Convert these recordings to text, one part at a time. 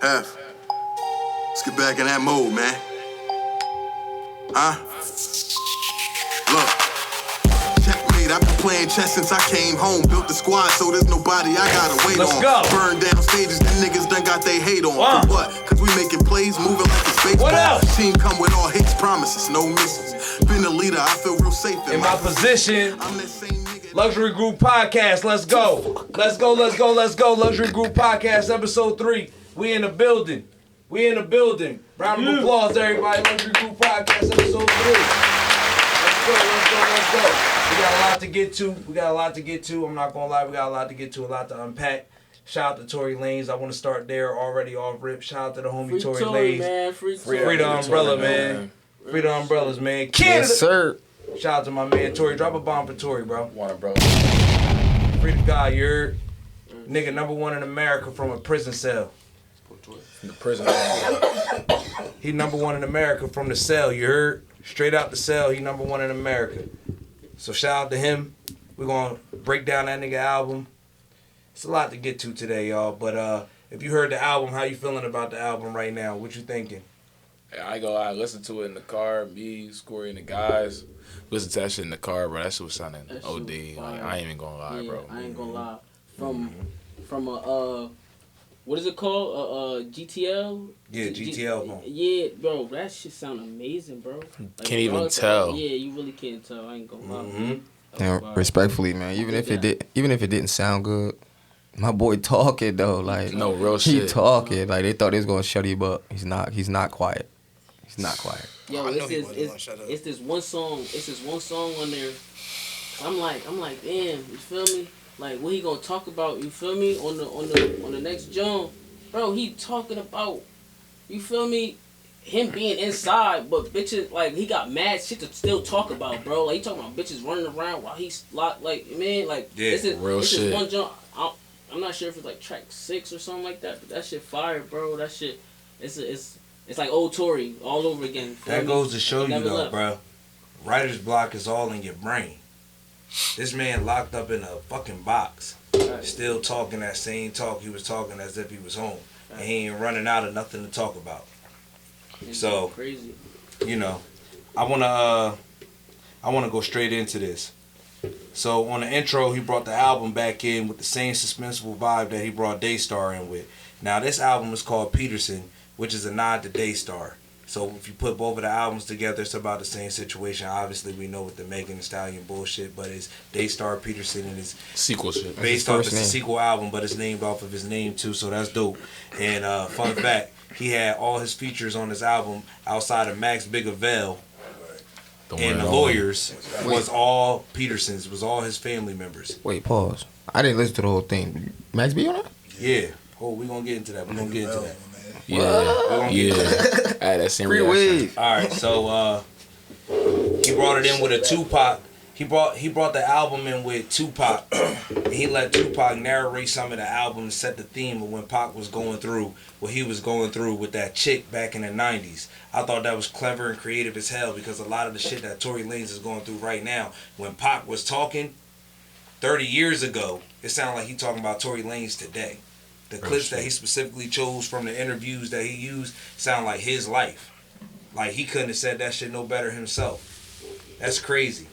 F. Let's get back in that mode, man. Huh? Look. Checkmate, I've been playing chess since I came home. Built the squad so there's nobody I gotta wait Let's on. Go. Burn down stages, the niggas done got they hate on. For what? Cause we making plays, moving like it's baseball. What else? Team come with all hits, promises, no misses. Been a leader, I feel real safe in my position. I'm that same nigga. Luxury Group Podcast, let's go. Let's go. Luxury Group Podcast, episode 3. We in the building. Round of applause, everybody. Luxury Group Podcast, episode 3. Let's go. We got a lot to get to. I'm not gonna lie, we got a lot to get to, a lot to unpack. Shout out to Tory Lanez. I want to start there already off rip. Shout out to the homie Tory Lanez. Man. Free the umbrella, man. Free the umbrellas, man. Canada. Yes, sir. Shout out to my man Tory. Drop a bomb for Tory, bro. Water, bro. Free the guy, you heard? Nigga number 1 in America from a prison cell. The prison. He number 1 in America from the cell, you heard? Straight out the cell, he number 1 in America. So shout out to him. We're gonna break down that nigga album. It's a lot to get to today, y'all. But if you heard the album, how you feeling about the album right now? What you thinking? Yeah, I ain't gonna lie, I listened to it in the car, me, Scory, and the guys. Listen to that shit in the car, bro. That shit was sounding OD. Like, I ain't even gonna lie, bro. I ain't gonna lie. From a what is it called? GTL? Yeah, GTL. Yeah, bro, that shit sound amazing, bro. Like, Can't even tell. Yeah, you really can't tell. I ain't gonna lie. Mm-hmm. And respectfully, man, even if it didn't sound good, my boy talking though, like No, real he shit. talking, like they thought he was gonna shut him up. He's not quiet. He's not quiet. Yo, it's this one song. It's this one song on there. I'm like, damn, you feel me? Like, what he gonna talk about? You feel me? On the next jump, bro. He talking about, you feel me? Him being inside, but bitches, like, he got mad shit to still talk about, bro. Like, he talking about bitches running around while he's locked. Like, man, like, yeah, this is real this shit. is one jump. I'm not sure if it's like track 6 or something like that, but that shit fire, bro. That shit, it's like old Tory all over again. That goes to show you Never though, left. bro. Writer's block is all in your brain. This man locked up in a fucking box, Right. still talking that same talk he was talking as if he was home, and he ain't running out of nothing to talk about. It's So, crazy. you know, I wanna go straight into this. So on the intro, he brought the album back in with the same suspenseful vibe that he brought Daystar in with. Now this album is called Peterson, which is a nod to Daystar. So if you put both of the albums together, it's about the same situation. Obviously, we know with the Megan Thee Stallion bullshit, but it's Daystar Peterson and it's Sequel shit. based off it's a sequel album, but it's named off of his name too, so that's dope. And fun fact, he had all his features on his album outside of Max Bigavell and the Lawyers was all Petersons, was all his family members. Wait, pause. I didn't listen to the whole thing. Max B on that? Yeah. Oh, we gonna get into that. Yeah. I had that same Free reaction. wave. All right, so he brought it in with a Tupac. He brought the album in with Tupac, and he let Tupac narrate some of the album and set the theme of when Pac was going through what he was going through with that chick back in the 90s. I thought that was clever and creative as hell because a lot of the shit that Tory Lanez is going through right now, when Pac was talking 30 years ago, it sounded like he talking about Tory Lanez today. The clips that he specifically chose from the interviews that he used sound like his life. Like he couldn't have said that shit no better himself. That's crazy.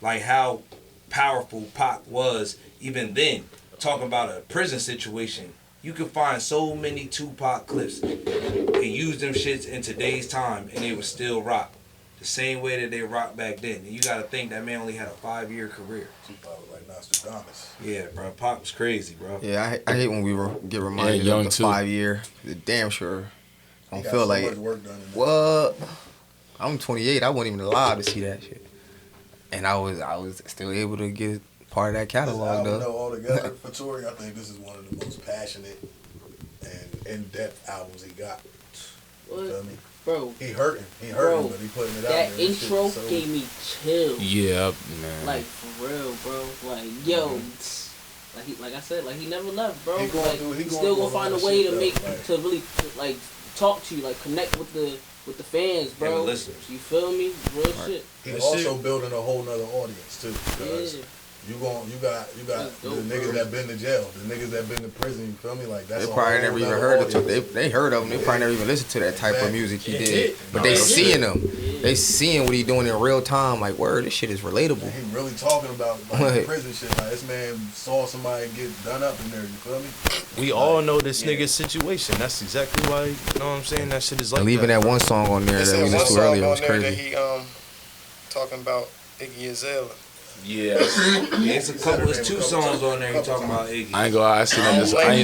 Like how powerful Pac was even then. Talking about a prison situation. You can find so many Tupac clips and use them shits in today's time and they would still rock. The same way that they rocked back then. And you gotta think that man only had a 5-year career. Tupac was like Nostradamus. Yeah, bro. Pac was crazy, bro. Yeah, I hate when we get reminded young of the too. 5-year. Damn sure. I He don't got feel so like much it. work done in that. What? I'm 28. I wasn't even allowed to see that shit, and I was still able to get part of that This catalog album, though. though, altogether, for Tory, I think this is one of the most passionate and in-depth albums he got. You What? feel me? Bro, He hurting, Bro, but he putting it out that there. This shit intro is so- gave me chills. Yeah, man. Like, for real, bro. Like, yo, like I said, like he never left, bro. He going Like, through- he he's going still through gonna a lot find a of way shit, to though, make like- to really like talk to you, like connect with the fans, bro. And the listeners. You feel me? Real shit. He's also building a whole nother audience too, because Yeah. You got the niggas that been to jail, the niggas that been to prison. You feel me? Like that's they probably never even heard of it. They heard of him. They probably never even listened to that type of music he did. But they seeing him. They seeing what he doing in real time. Like, word, this shit is relatable. He really talking about like prison shit. Like this man saw somebody get done up in there. You feel me? We all know this nigga's situation. That's exactly why. You know what I'm saying? That shit is like. And leaving that one song on there that we listened to earlier was crazy. That he talking about Iggy Azalea. Yeah, it's a couple. It's 2 songs on there. You talking about Iggy? I ain't gonna lie.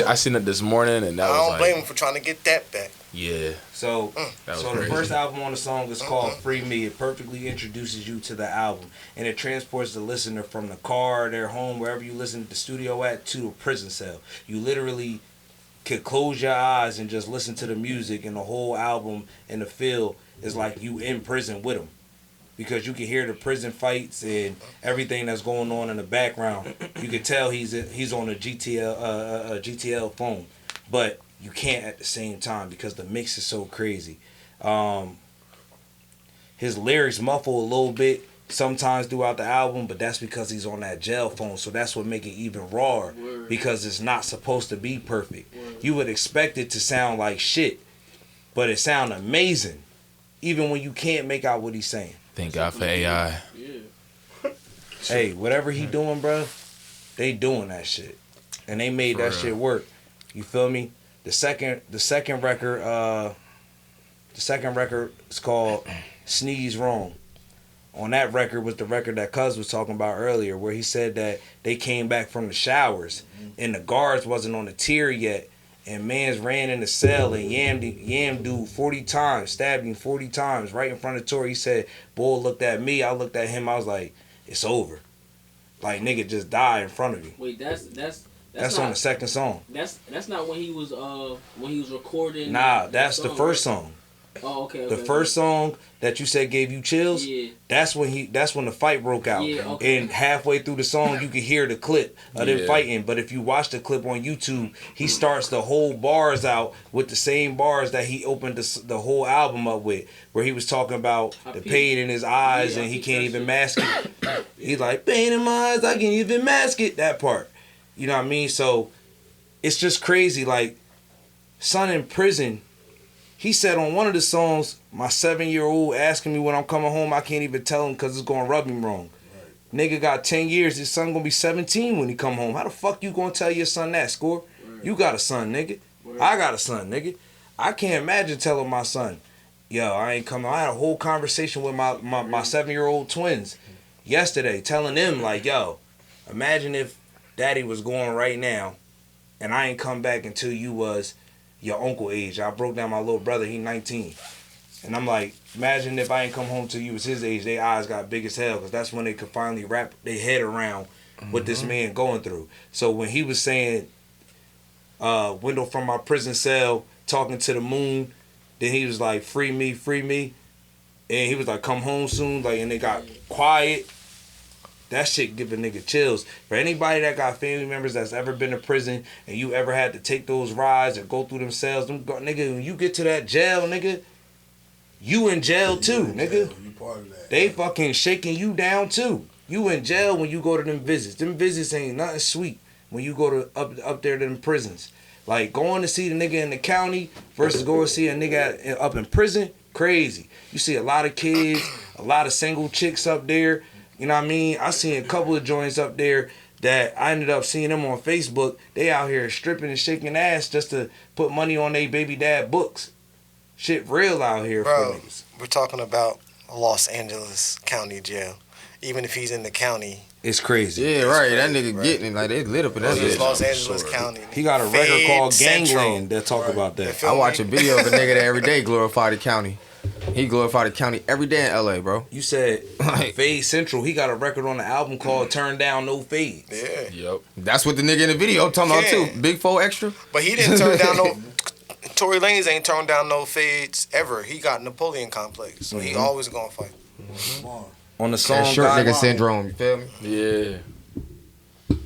I seen it this morning, and that was like. I don't blame him for trying to get that back. Yeah. So the first album on the song is called "Free Me." It perfectly introduces you to the album, and it transports the listener from the car, their home, wherever you listen to the studio at, to a prison cell. You literally could close your eyes and just listen to the music, and the whole album and the feel is like you in prison with them. Because you can hear the prison fights and everything that's going on in the background. You can tell he's on a GTL phone, but you can't at the same time because the mix is so crazy. His lyrics muffle a little bit sometimes throughout the album, but that's because he's on that jail phone. So that's what make it even rawer because it's not supposed to be perfect. You would expect it to sound like shit, but it sounds amazing, even when you can't make out what he's saying. Thank God for AI. Yeah. Hey, whatever he doing, bro, they doing that shit, and they made that shit work. You feel me? The second record is called "Sneeze Wrong." On that record was the record that Cuz was talking about earlier, where he said that they came back from the showers and the guards wasn't on the tier yet. And mans ran in the cell and yammed dude 40 times, stabbed him 40 times right in front of Tori. He said, "Boy looked at me, I looked at him, I was like, it's over." Like, nigga just died in front of you. Wait, that's not, on the second song. That's not when he was recording. Nah, that's the first song. Oh, okay. The first song that you said gave you chills. Yeah. That's when the fight broke out. Yeah, okay. And halfway through the song, you could hear the clip of them fighting. But if you watch the clip on YouTube, he starts the whole bars out with the same bars that he opened the whole album up with, where he was talking about the pain in his eyes and he can't even mask it. He's like, pain in my eyes, I can't even mask it. That part. You know what I mean? So it's just crazy. Like, son in prison. He said on one of the songs, my 7-year-old asking me when I'm coming home, I can't even tell him because it's going to rub him wrong. Right. Nigga got 10 years, his son going to be 17 when he come home. How the fuck you going to tell your son that, Score? Right. You got a son, nigga. Right. I got a son, nigga. I can't imagine telling my son, yo, I ain't coming. I had a whole conversation with my 7-year-old twins yesterday telling them, like, yo, imagine if daddy was going right now and I ain't come back until you was your uncle age. I broke down my little brother, he 19. And I'm like, imagine if I ain't come home till you was his age, their eyes got big as hell, because that's when they could finally wrap their head around what this man going through. So when he was saying, window from my prison cell, talking to the moon, then he was like, free me, and he was like, come home soon, like, and they got quiet. That shit give a nigga chills. For anybody that got family members that's ever been to prison and you ever had to take those rides or go through them cells, nigga, when you get to that jail, nigga, you in jail too, nigga. You part of that. They fucking shaking you down too. You in jail when you go to them visits. Them visits ain't nothing sweet when you go to up there to them prisons. Like, going to see the nigga in the county versus going to see a nigga up in prison, crazy. You see a lot of kids, a lot of single chicks up there. You know what I mean? I seen a couple of joints up there that I ended up seeing them on Facebook. They out here stripping and shaking ass just to put money on their baby dad books. Shit real out here for niggas. We're talking about Los Angeles County Jail. Even if he's in the county. It's crazy. Yeah, right. That nigga getting it. Like, they lit up in that bitch. Los Angeles County. He got a record called Gangland that talk about that. I watch a video of a nigga that every day glorify the county. He glorified the county every day in LA, bro. You said Fade Central. He got a record on the album called Turn Down No Fades. Yeah. Yep. That's what the nigga in the video talking about too. Big 4 Extra. But he didn't turn down no. Tory Lanez ain't turned down no fades ever. He got Napoleon complex, so he always gonna fight. On the song, that short nigga syndrome. You feel me? Yeah.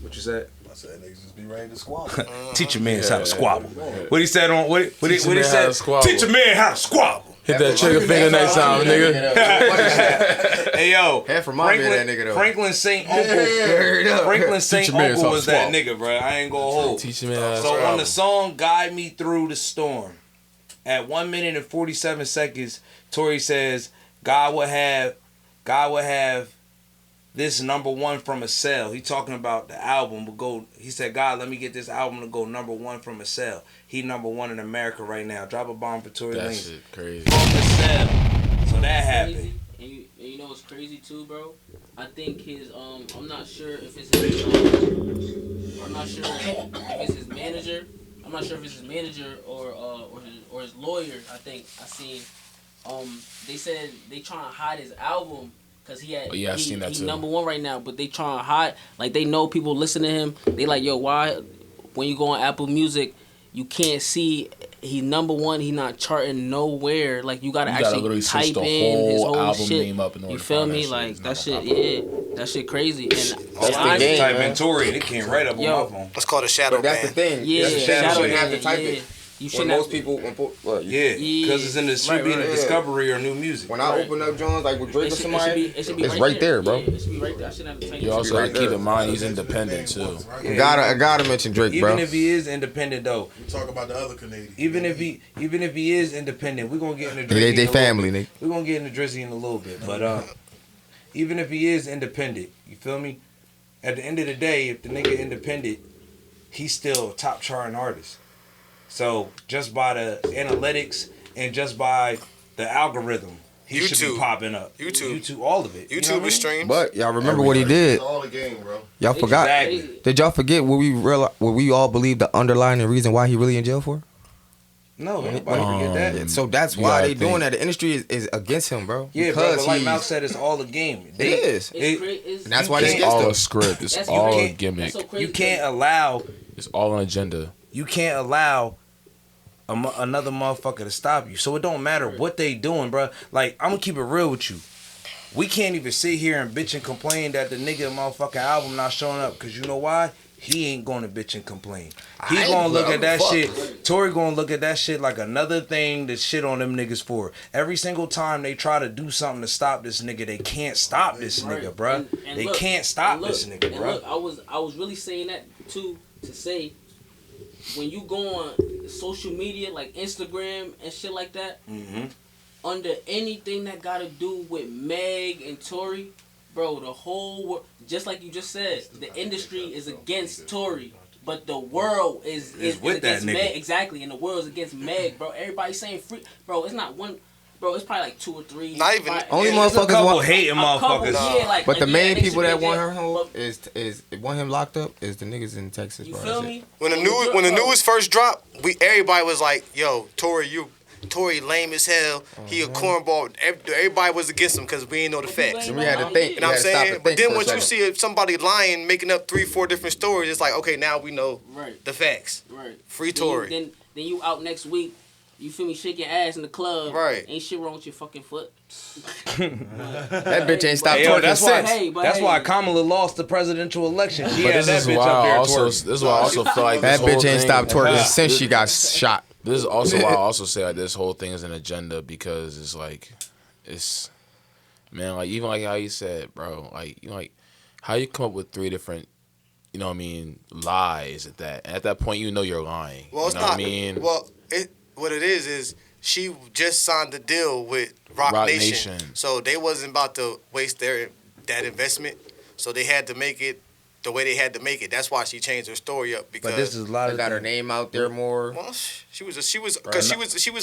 What you said? I said niggas just be ready to squabble. Teach a man how to squabble. What he said on what he said? Squabble. Teach a man how to squabble. Hit that trigger finger next time, nigga. Hey yo, Half remind me of that nigga though. Franklin Saint Uncle was that nigga, bro. I ain't gonna hold. Teach me how. So on the song "Guide Me Through the Storm," at 1 minute and 47 seconds, Tory says, God would have this #1 from a cell. He talking about the album will go. He said, God, let me get this album to go #1 from a cell. He #1 in America right now. Drop a bomb for Tory Lanez. That shit crazy. From the cell. So that happened. And you know what's crazy too, bro? I think his I'm not sure if it's his I'm not sure if it's his manager. I'm not sure if it's his manager or his lawyer. I think I seen they said they trying to hide his album because I've seen that he's too. #1 right now, but they trying to hide, like they know people listen to him. They like, yo, why when you go on Apple Music you can't see he's #1, he not charting nowhere. Like you gotta actually type in his whole album shit. name up in order You to feel find me? that Like shit. that shit, yeah, that shit crazy. And That's the game, Type man. in Tory and it came right up on my phone. It's called a shadow But that's the ban. thing. Yeah, That's the shit. You shadow shouldn't have to ban, type yeah. it. You When shouldn't most have- people, Yeah, because it's in the should be in the right. discovery or new music. when I open up Jones like with Drake or somebody, it should be it's right there, bro. Yeah, it should be right there. I shouldn't have to type You it. also right have to keep there. in mind he's independent too. I gotta mention Drake, bro. Even if he is independent though, We talk about the other Canadian. even if he is independent, we're gonna get into Drizzy They in a little family, bit. nigga. We're gonna get into Drizzy in a little bit, but even if he is independent, you feel me? At the end of the day, if the nigga independent, he's still a top charting artist. So just by the analytics and just by the algorithm, he should be YouTube. popping up. YouTube. all of it. You know what I YouTube mean? is streams. But y'all remember what he did? It's all a game, bro. Y'all forgot. Exactly. Did y'all forget what we all believe the underlying reason why he really in jail for? No, nobody forget that. So that's You why gotta they doing think. that. The industry is against him, bro. Yeah, bro, because but like he's- Mal said, it's all a game. it is. It's And that's You why they can't- against All him. a script. It's That's- all you a can't- gimmick. That's so crazy. You can't allow It's all an agenda. another motherfucker to stop you. So it don't matter what they doing, bro. Like, I'm gonna keep it real with you. We can't even sit here and bitch and complain that the nigga motherfucking album not showing up. Cause you know why? He ain't gonna bitch and complain. He I gonna ain't- look I at that fuck. shit. Tory gonna look at that shit like another thing to shit on them niggas for. Every single time they try to do something to stop this nigga, they can't stop this nigga, bruh. And They look, can't stop and look, this nigga, and bruh. look, I was really saying that too, to say when you go on social media like Instagram and shit like that, Mm-hmm. under anything that gotta do with Meg and Tory, bro, the whole world, just like you just said, the industry is against Tory. But the world is with that against nigga. Meg, exactly, and the world is against Meg, bro. Everybody's saying free, bro. It's not one, bro. It's probably like 2 or 3. Not even- Only There's a motherfuckers couple want. hating A couple, motherfuckers. yeah, like, But the yeah, main they people should that be want there, her home but is want him locked up is the niggas in Texas, you bro. feel That's me? it. When the news first dropped, everybody was like, "Yo, Tory lame as hell. He a cornball." Everybody was against him because we ain't know the facts. And we had to think. You know what I'm we had to stop saying? and But think then for a once you second. see somebody lying, making up 3, 4 different stories, it's like, okay, now we know Right, the facts. right. Free Then you- Tory. Then you out next week. You feel me? Shake your ass in the club. Right. Ain't shit wrong with your fucking foot. That bitch ain't stopped Hey, yo, twerking that's why. since. That's why Kamala lost the presidential election. She But had this that is bitch why up I there also twerking. this is why I also feel like That this whole bitch ain't thing- stopped twerking since she got shot. This is also why I also say like this whole thing is an agenda because it's like, it's, man, like even like how you said, bro, like you know, like how you come up with 3 different, you know what I mean, lies at that. And at that point, you know you're lying. Well, it's you know not. what I mean? Well, what it is she just signed the deal with Rock Roc Nation. Nation. So they wasn't about to waste that investment. So they had to make it the way they had to make it. That's why she changed her story up because But this is a lot They of got her name out there more. well, she was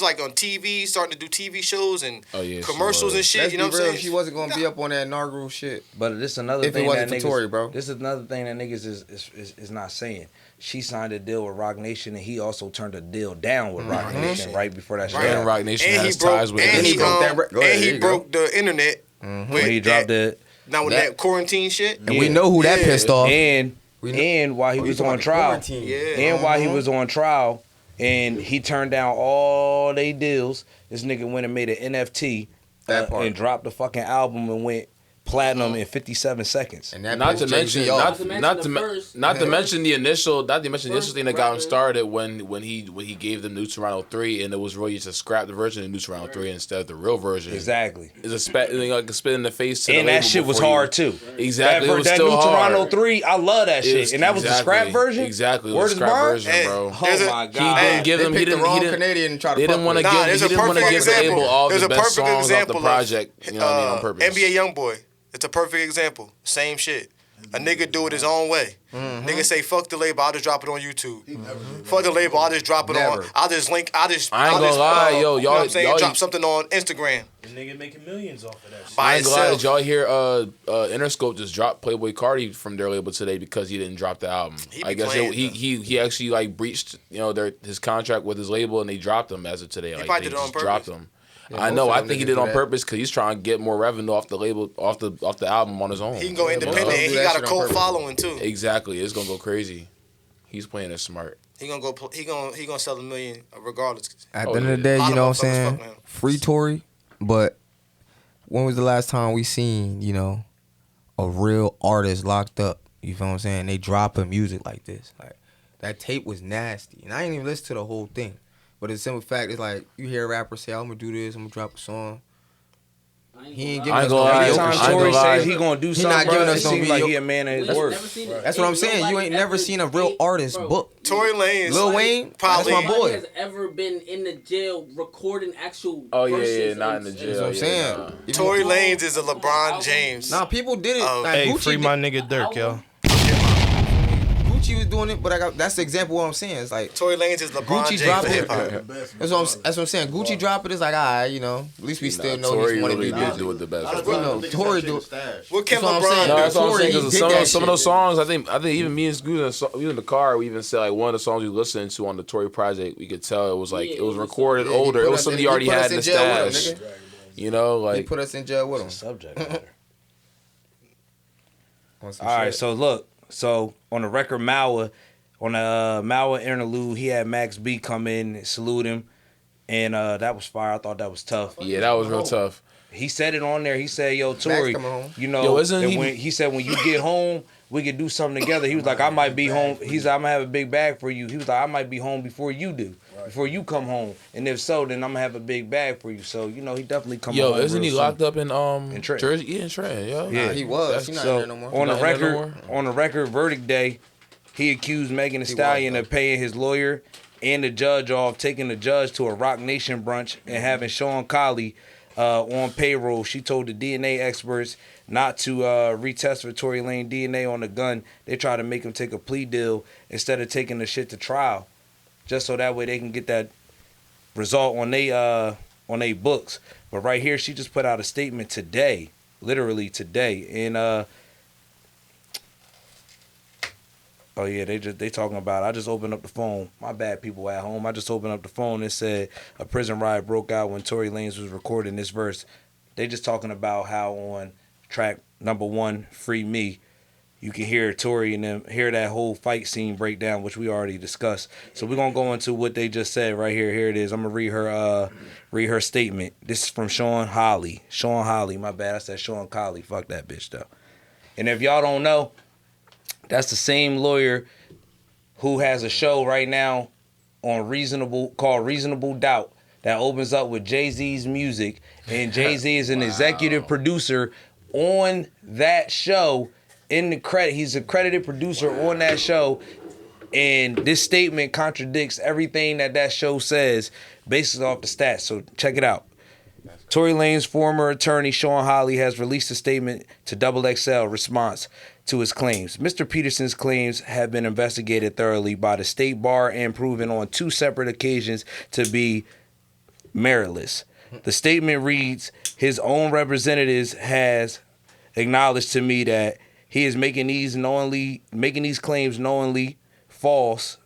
like on TV, starting to do TV shows and Oh, yeah, she commercials was. and shit. Let's You know be what I'm real, saying? she wasn't gonna be up on that inaugural shit. But this another If it thing wasn't that for niggas, Tory, bro. This is another thing that niggas is not saying. She signed a deal with Rock Nation, and he also turned a deal down with Rock Nation right before that shit. Right. And happened. Rock Nation And has he broke, ties with and he, broke that re- go ahead, and there he you go. broke the internet. When he dropped that, it, now with that quarantine shit. And we know who that Yeah. pissed off. and We know- and while he Oh, you was talking on about trial, quarantine. Yeah. and while he was on trial, and he turned down all they deals. This nigga went and made an NFT That part. and dropped the fucking album and went platinum in 57 seconds. And that Not to pissed mention, Jay-Z off. not to mention the initial thing that got him record. started when he gave them New Toronto 3, and it was really just to scrap the version of New Toronto 3 instead of the real version. Exactly. It's like a spit in the face to And the that label shit was before you- hard too. Exactly, it was that still New hard. Toronto 3, I love that shit. It's- And that was the scrap version? Exactly, it Word was is scrap bond? version, Hey, bro. Oh There's a- my He god. didn't give They them. He picked the didn't. wrong He didn't. Canadian and tried to They fuck didn't want to with Nah, give. He there's a didn't want to perfect give the example. label all There's the a best perfect songs off the example of, project. You know what I mean? On purpose. NBA YoungBoy. It's a perfect example. Same shit. A nigga do it his own way. Nigga say, fuck the label, I'll just drop it on YouTube. Fuck the label, I'll just drop it on. Never. I'll just link, I ain't I'll gonna just, lie, yo, you know y'all- what I'm saying? y'all- Drop something on Instagram The nigga making millions off of that shit. by I ain't gonna lie, did itself. y'all hear Interscope just dropped Playboy Cardi from their label today because he didn't drop the album. He be I guess playing, he actually like breached his contract with his label and they dropped him as of today. Like probably they did it on just dropped purpose. him. Yeah, I most know. of I them think he niggas did do on that. purpose because he's trying to get more revenue off the label, off the album on his own. He can go most independent of them and do he that got a shit on cult purpose. following too. Exactly, it's gonna go crazy. He's playing it smart. He gonna go. He gonna sell $1 million regardless. At Oh, the end of the yeah. day, A lot you of know what I'm motherfuckers saying? fuck with him. Free Tory, but when was the last time we seen, a real artist locked up? You feel what I'm saying? They dropping music like this. Like, that tape was nasty. And I ain't even listen to the whole thing. But the simple fact is, like, you hear a rapper say, I'm gonna do this, I'm gonna drop a song. He ain't giving I ain't us gonna no lie, mediocre Anytime I ain't shit. Tory gonna lie. says he gonna do He something, not giving bro, us it no seems like he mediocre- a man of his word. That's what I'm saying. You ain't never seen a real artist book. Tory Lanez. Lil Wayne, that's Probably. my Nobody boy. has ever been in the jail recording actual Oh yeah, verses not in and- the and- jail. That's what I'm yeah, saying. nah. Even- Tory Lanez is a LeBron James. Nah, people did it. Oh. Like, Hey, Gucci free did- my nigga Dirk, yo. Gucci was doing it, but that's the example of what I'm saying. It's like Tory Lanez is LeBron Gucci James dropped of it. hip hop. that's what I'm saying. Gucci drop it. It's like, all right, at least we still know Tory he's one of really these did music. do it the best. You know, Tory do. What can That's what I'm LeBron saying. No, do? that's what I'm Tory, saying. he Because did some that of those shit. songs, I think even me and Scoot in the car, we even said like one of the songs we listened to on the Tory project, we could tell it was like Yeah, it was it was recorded Yeah, he older. put It was us something in- he already he put had us in in the jail with him, stash. nigga. You know, He like put us in jail with him. Subject matter. On some All right, shit. so look, on the record Maua, on the Maua interlude, he had Max B come in and salute him, and that was fire. I thought that was tough. yeah, that was real tough. He said it on there. He said, "Yo, Tory, coming home. Yo, isn't that he- he said when you get home, we could do something together." He was like, "I might be home." He's like, "I'm gonna have a big bag for you." He was like, "I might be home before you do, before you come home, and if so, then I'm gonna have a big bag for you." So he definitely come home. Yo, isn't real he soon. locked up in Trenton. Jersey? Yeah, in Trenton, yo. Yeah. Nah, he was. He not So in there no more. on the Not in there record, no more? on the record verdict day, he accused Megan Thee He Stallion was, of paying his lawyer and the judge off, taking the judge to a Rock Nation brunch and having Sean Colley on payroll. She told the DNA experts not to retest for Tory Lane DNA on the gun. They tried to make him take a plea deal instead of taking the shit to trial, just so that way they can get that result on they books. But right here, she just put out a statement today, literally today, and oh yeah, they talking about. I just opened up the phone. My bad, people at home. I just opened up the phone and said a prison riot broke out when Tory Lanez was recording this verse. They just talking about how on track number 1, Free Me, you can hear Tory and them hear that whole fight scene break down, which we already discussed. So we're gonna go into what they just said right here. Here it is. I'm gonna read her statement. This is from Sean Holly. Sean Holly, my bad. I said Sean Colley. Fuck that bitch though. And if y'all don't know, that's the same lawyer who has a show right now on called Reasonable Doubt that opens up with Jay-Z's music, and Jay-Z is an executive producer on that show. In the credit, he's a credited producer on that show, and this statement contradicts everything that show says based off the stats. So check it out. Tory Lane's former attorney, Sean Holly, has released a statement to XXL response to his claims. Mr. Peterson's claims have been investigated thoroughly by the state bar and proven on 2 separate occasions to be meritless. The statement reads, his own representatives has acknowledged to me that he is making these claims knowingly false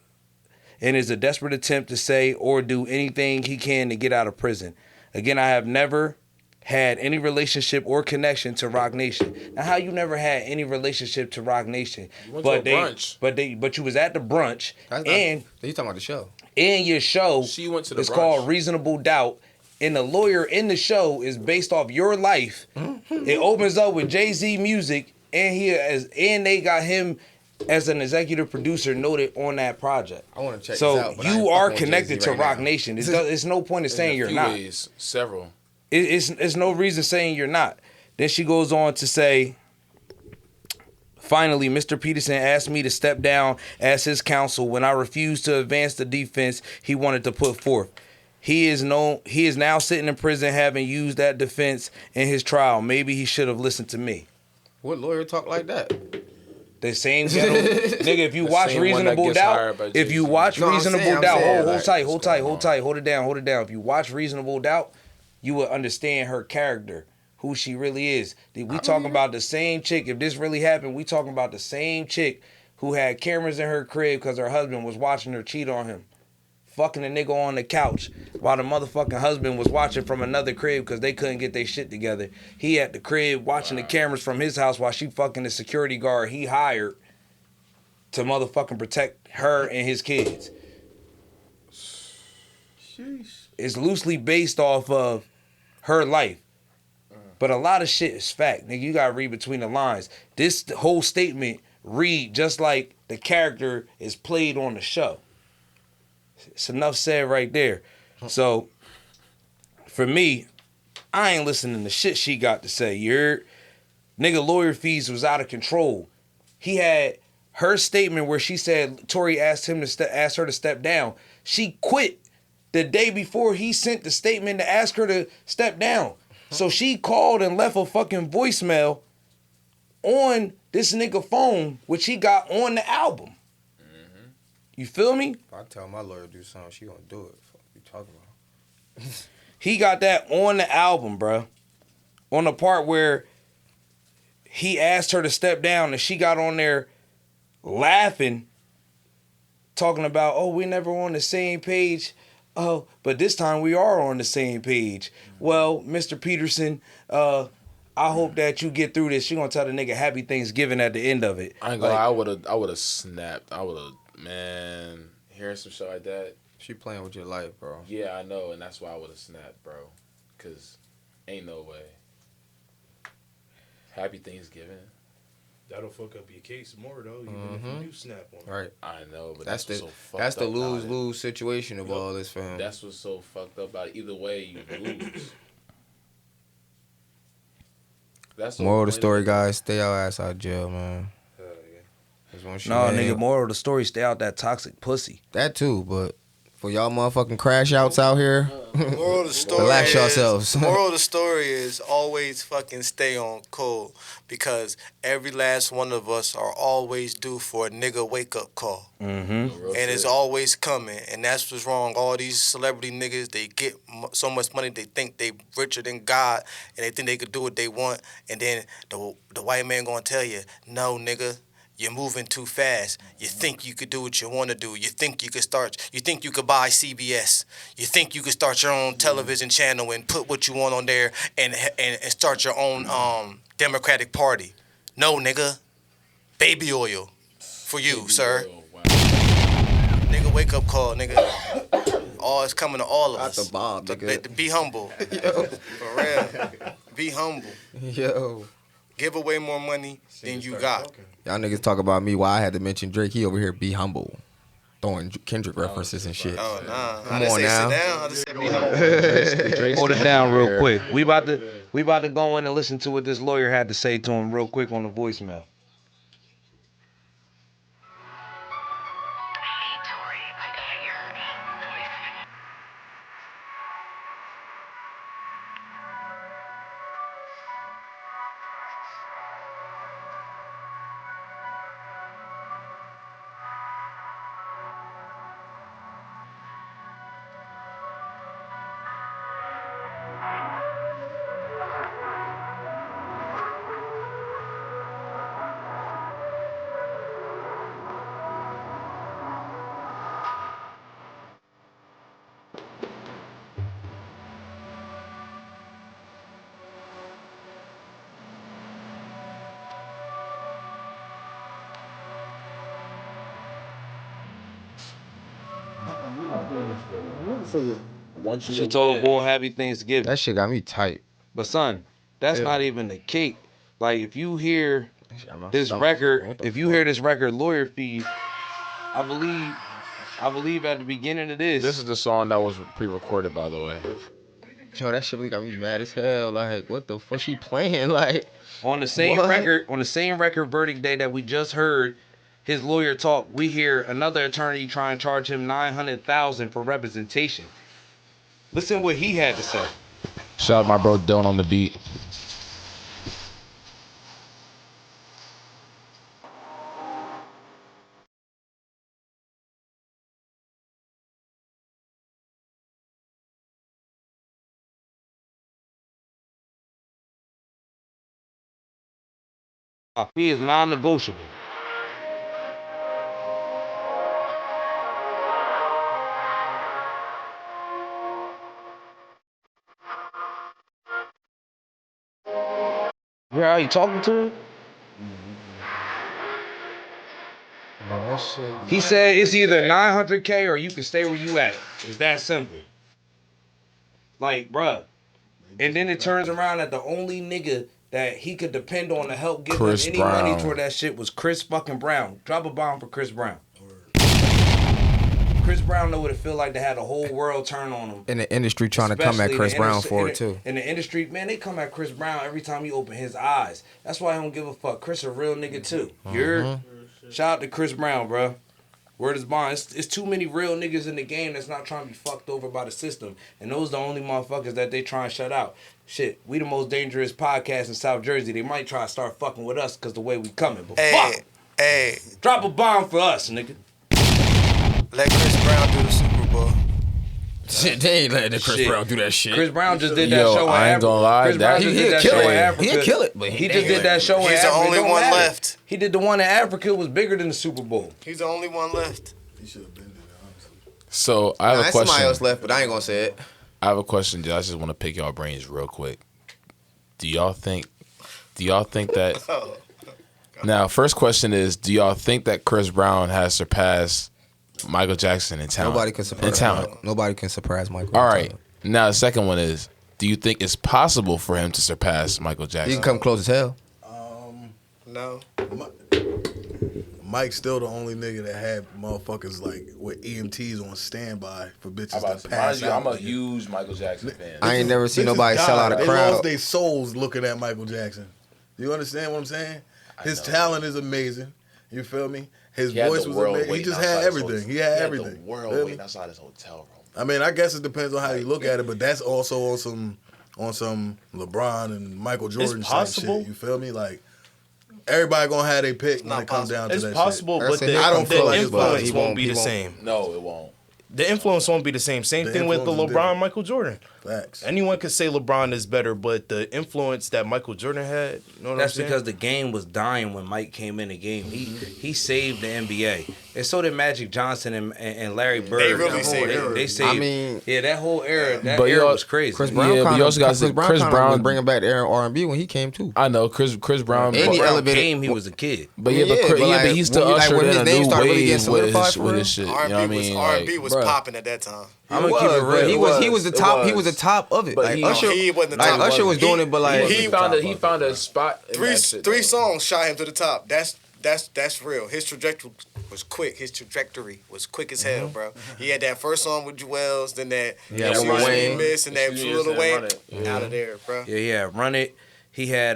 and is a desperate attempt to say or do anything he can to get out of prison. Again, I have never had any relationship or connection to Rock Nation. Now, how you never had any relationship to Rock Nation? went to a brunch. But you was at the brunch, That's not, and you talking about the show? in your show, She went to the it's brunch. called Reasonable Doubt, and the lawyer in the show is based off your life. It opens up with Jay-Z music, and they got him as an executive producer noted on that project. I want to check so this out. But you are fucking with connected Jay-Z to right Rock now. Nation. It's no point in saying you're not. Ways, several. It's no reason saying you're not. Then she goes on to say, finally, Mr. Peterson asked me to step down as his counsel when I refused to advance the defense he wanted to put forth. He is now sitting in prison having used that defense in his trial. Maybe he should have listened to me. What lawyer talk like that? The same ghetto nigga. If you watch same one that Reasonable gets hired by Doubt, if you Jay-Z. watch No, I'm Reasonable saying, Doubt, like, hold tight, what's going on? hold it down. If you watch Reasonable Doubt, you will understand her character, who she really is. We talking about the same chick. If this really happened, we talking about the same chick who had cameras in her crib because her husband was watching her cheat on him. Fucking a nigga on the couch while the motherfucking husband was watching from another crib because they couldn't get their shit together. He at the crib watching the cameras from his house while she fucking the security guard he hired to motherfucking protect her and his kids. Sheesh. It's loosely based off of her life. But a lot of shit is fact, nigga. You gotta read between the lines. This whole statement read just like the character is played on the show. It's enough said right there. So, for me, I ain't listening to shit she got to say. Nigga, lawyer fees was out of control. He had her statement where she said Tory asked her to step down. She quit the day before he sent the statement to ask her to step down. So she called and left a fucking voicemail on this nigga phone, which he got on the album. You feel me? If I tell my lawyer to do something, she gonna do it. Fuck you talking about? He got that on the album, bro. On the part where he asked her to step down and she got on there laughing, talking about, oh, we never on the same page. Oh, but this time we are on the same page. Well, Mr. Peterson, I hope that you get through this. She gonna tell the nigga happy Thanksgiving at the end of it. I ain't gonna lie, I would have snapped. Man, hearing some shit like that. She playing with your life, bro. Yeah, I know, and that's why I would have snapped, bro. Cause ain't no way. Happy Thanksgiving. That'll fuck up your case more though, even if you do snap on it. Right. I know, but That's what's the so fucked that's the up about it. lose situation of all this for him. That's what's so fucked up about it. Either way, you lose. That's Moral of the story, guys: stay our ass out of jail, man. That's one shit. No, man. nigga, moral of the story, stay out that toxic pussy. That too, but for y'all motherfucking crash outs out here, Moral of the story relax is, yourselves. Moral of the story is always fucking stay on code because every last one of us are always due for a nigga wake up call. Mm-hmm. And it's always coming. And that's what's wrong. All these celebrity niggas, they get so much money, they think they richer than God, and they think they could do what they want. And then the white man gonna tell you, no, nigga. You're moving too fast. You think you could do what you want to do. You think you could buy CBS. You think you could start your own television channel and put what you want on there and start your own Democratic Party. No, nigga. Baby oil for you, sir. Wow. Nigga, wake up call, nigga. All is coming to all of Not us. the bomb, nigga. Be humble. For real. Be humble. Yo, Give away more money than you got. y'all niggas talk about me. Why I had to mention Drake? He over here be humble, throwing Kendrick references and shit. Oh, nah. Come I didn't on say now. sit down. I just said be humble. Hold it down real quick. We about to go in and listen to what this lawyer had to say to him real quick on the voicemail. Once she told boy happy Thanksgiving. That shit got me tight. But son, that's not even the cake. Like if you hear this record, Lawyer Fee, I believe at the beginning of this. This is the song that was pre-recorded, by the way. Yo, that shit really got me mad as hell. Like, what the fuck she playing? Like, on the same record verdict day that we just heard his lawyer talk, we hear another attorney try and charge him $900,000 for representation. Listen what he had to say. Shout out my bro Dylan on the beat. Fee is non-negotiable. You hear how you talking to her? that shit. He said it's either $900K or you can stay where you at. It's that simple. Like, bruh. And then it turns around that the only nigga that he could depend on to help give Chris him any Brown. money toward that shit was Chris fucking Brown. Drop a bomb for Chris Brown. Chris Brown know what it feel like to have the whole world turn on him. In the industry trying to come at Chris Brown for it too. In the industry, man, they come at Chris Brown every time he open his eyes. That's why I don't give a fuck. Chris a real nigga too. You're shout out to Chris Brown, bro. Word is bond. It's too many real niggas in the game that's not trying to be fucked over by the system. And those the only motherfuckers that they try and shut out. Shit, we the most dangerous podcast in South Jersey. They might try to start fucking with us because the way we coming. But fuck. Hey. Drop a bomb for us, nigga. Let Chris Brown do the Super Bowl. Shit, they ain't letting Chris Brown do that shit. Chris Brown just did that show in Africa. I ain't gonna lie. Chris Brown just did that show in Africa. He'll kill it, but he just did that show in Africa. He's the only one left. He did the one in Africa. It was bigger than the Super Bowl. He's the only one left. He should have been there, honestly. So I have a question. Somebody else left, but I ain't gonna say it. I have a question. I just want to pick y'all brains real quick. Do y'all think that? Now, first question is: do y'all think that Chris Brown has surpassed Michael Jackson in talent? Nobody can surpass. Nobody can surpass Michael. All right. Now the second one is: do you think it's possible for him to surpass Michael Jackson? He can come close as hell. No. Mike's still the only nigga that had motherfuckers like with EMTs on standby for bitches to pass out. I'm a huge Michael Jackson fan. I ain't never seen nobody sell out a They crowd. lost their souls looking at Michael Jackson. You understand what I'm saying? His talent is amazing. You feel me? His voice was amazing. He just had everything. He had everything. The world waiting outside his hotel room. I mean, I guess it depends on how you look at it, but that's also on some LeBron and Michael Jordan type shit. You feel me? Like everybody gonna have their pick when it comes down to that shit. It's possible, but I don't feel like influence won't be the same. No, it won't. The influence won't be the same. Same thing with the LeBron, Michael Jordan. Facts. Anyone could say LeBron is better, but the influence that Michael Jordan had, you know what That's I'm saying? because the game was dying when Mike came in the game. He saved the NBA. And so did Magic Johnson and Larry Bird. They really saved it. They saved. I mean, yeah, that whole era. That But era was crazy. Chris Brown. Yeah, but you also got Chris Brown bringing back the era R&B when he came too. I know Chris Brown. And he Brown elevated. came, he was a kid. But he still ushered when his in a name new started really wave getting solidified with his shit. You know what I mean? R&B was Like, popping at that time. I'm gonna keep it real. He was the top. He was the top of it. But Like he Usher, wasn't the top. Usher was doing it, but like he found a spot. In that shit, Three though. songs shot him to the top. That's real. His trajectory was quick. His trajectory was quick as hell, bro. He had that first song with Jewels, then that Lil Wayne. Miss, and that Excuse Lil me, Wayne Run It. out of there, bro. Yeah, Run It. He had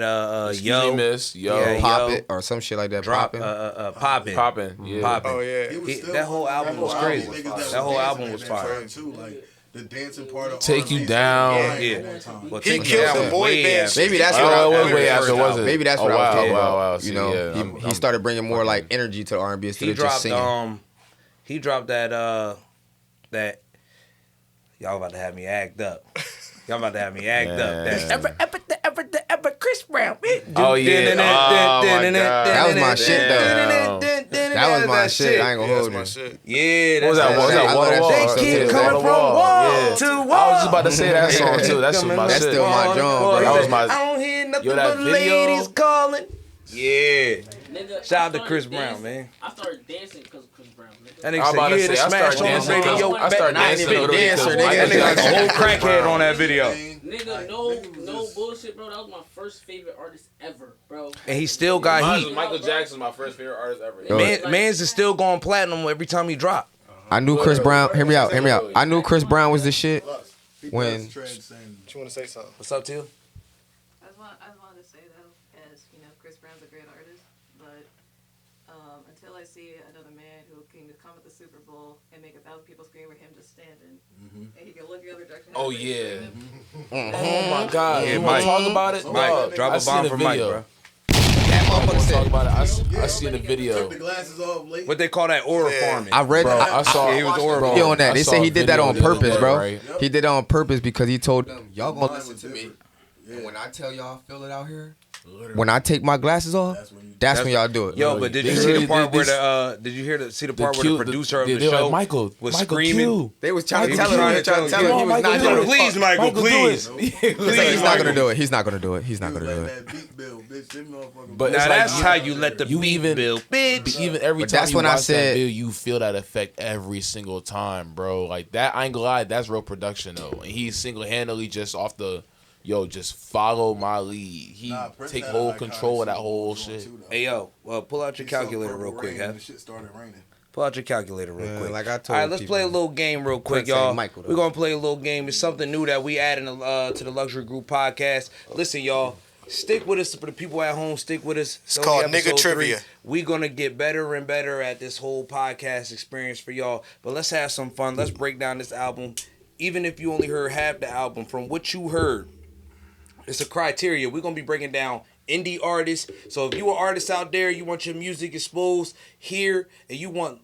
Yo, Miss, Yo, Yeah, Pop Yo. It or some shit like that. Drop Poppin'. Poppin'. Yeah. Poppin'. Oh yeah. That whole album was crazy. That whole album was fire. Too, like the dancing part of Take You R&B Down. Yeah. Well, He Take You killed Down the was boy way band after. Maybe that's Oh, what I it was was. way after, was it? Maybe that's what I was talking about. Wow. You know, he started bringing more like energy to the R&B instead He of just dropped singing. he dropped that y'all about to have me act up. Y'all about to have me act up. That ever Chris Brown. Oh, yeah. Oh, my God. That was my shit, though. That was my shit. I ain't gonna hold That's you. my shit. Yeah, What was that? What was I that? love that Wall to shit. Wall. They keep coming from wall to wall. I was just about to say that song too. That's my That's shit. still my joint, bro. That was my. I don't hear nothing Yo, that but video- ladies calling. Yeah. Nigga, Shout out to Chris Brown, man. I started dancing because of Chris Brown. Nigga. That I'm nigga about said, to you hear say, the I smash started on the dancing. radio. I started dancing big literally dancer, because nigga. Michael That nigga like a Jackson whole and Chris crackhead Brown. on that video. Nigga, no bullshit, bro. That was my first favorite artist ever, bro. And he still got heat. Michael Jackson's my first favorite artist ever. Man's is still going platinum every time he drop. I knew Chris Brown. Hear me out. I knew Chris Brown was the shit when. You want to say something? What's up, Teal? I just wanted to say though, as you know, Chris Brown's a great artist, but until I see another man who can come at the Super Bowl and make 1,000 people scream with him just standing, and he can look the other direction. Oh yeah. Oh my God. Yeah, You want Mike. to talk about it? Mike, drop a bomb for Mike, bro. That motherfucker Talk said. about it. I seen the video. The glasses off late. What they call that aura farming. I read. I saw. he was horrible. Video on that. I They saw said a he did that video on the other purpose, day, bro. right? He did that on purpose because he told them, y'all gonna Mine listen was to me. different. And when I tell y'all feel it out here, when I take my glasses off, that's when y'all do it. Yo, but did you see the part where did you see the part where the producer of the they're show like, Michael was Michael screaming? Q. They was trying to He tell was him. trying They to were tell trying to tell him he was not doing it. Please, Michael, please. He's not gonna do it. He's not gonna do it. He's not gonna do it. That beat bill, bitch. Them motherfuckers. But Now it's like that's how you let the you beat even build, bitch. Even every But time that's you when I watch said- that video, you feel that effect every single time, bro. Like that, I ain't gonna lie, that's real production though. And he single handedly just off the, just follow my lead. He Prince take had whole an control of that iconic whole song shit. too, though. Hey yo, well, pull out your He saw calculator Purple real quick, Rain huh? and the shit started raining. Pull out your calculator real Yeah, quick. like I told All right, let's people. play a little game real quick, Prince ain't y'all. Michael, though. We're gonna play a little game. It's something new that we adding to the Luxury Group podcast. Listen, y'all, stick with us for the people at home. Stick with us. It's called Nigga Trivia. We're gonna get better and better at this whole podcast experience for y'all. But let's have some fun. Let's break down this album. Even if you only heard half the album, from what you heard, it's a criteria. We're gonna be breaking down indie artists. So if you are artists out there, you want your music exposed here, and you want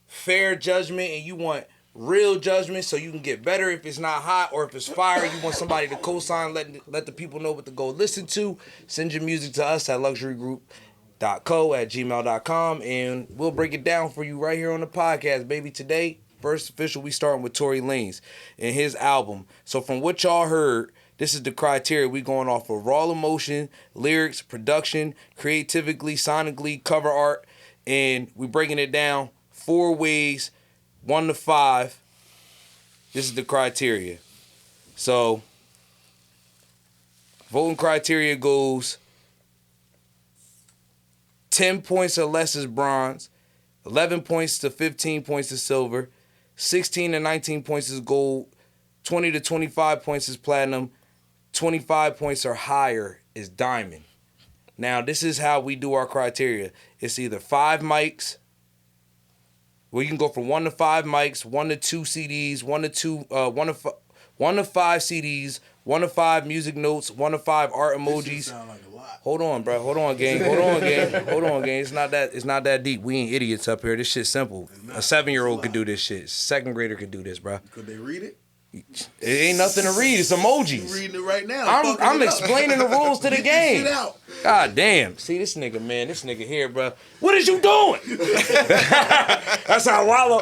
fair judgment and you want real judgment so you can get better if it's not hot or if it's fire, you want somebody to co-sign, let the people know what to go listen to, send your music to us at luxurygroup.co@gmail.com and we'll break it down for you right here on the podcast, baby. Today, first official, we starting with Tory Lanez and his album. So from what y'all heard, this is the criteria. We going off of raw emotion, lyrics, production, creatively, sonically, cover art, and we breaking it down 4 ways, 1 to 5. This is the criteria. So, voting criteria goes 10 points or less is bronze, 11 points to 15 points is silver, 16 to 19 points is gold, 20 to 25 points is platinum, 25 points or higher is diamond. Now, this is how we do our criteria. It's either 5 mics. Well, you can go from 1 to 5 mics, 1 to 2 CDs, 1 to 5 CDs, 1 to 5 music notes, 1 to 5 art emojis. Sound like a lot. Hold on, bro. Hold on, gang. Hold on, gang. It's not that deep. We ain't idiots up here. This shit's simple. A 7-year-old could do this shit. 2nd grader could do this, bro. Could they read it? It ain't nothing to read. It's You emojis. reading it right now. I'm Fucking it up. explaining the rules to the Get this game. shit out. God damn. See this nigga, man. This nigga here, bro. What is you doing? That's how Wallow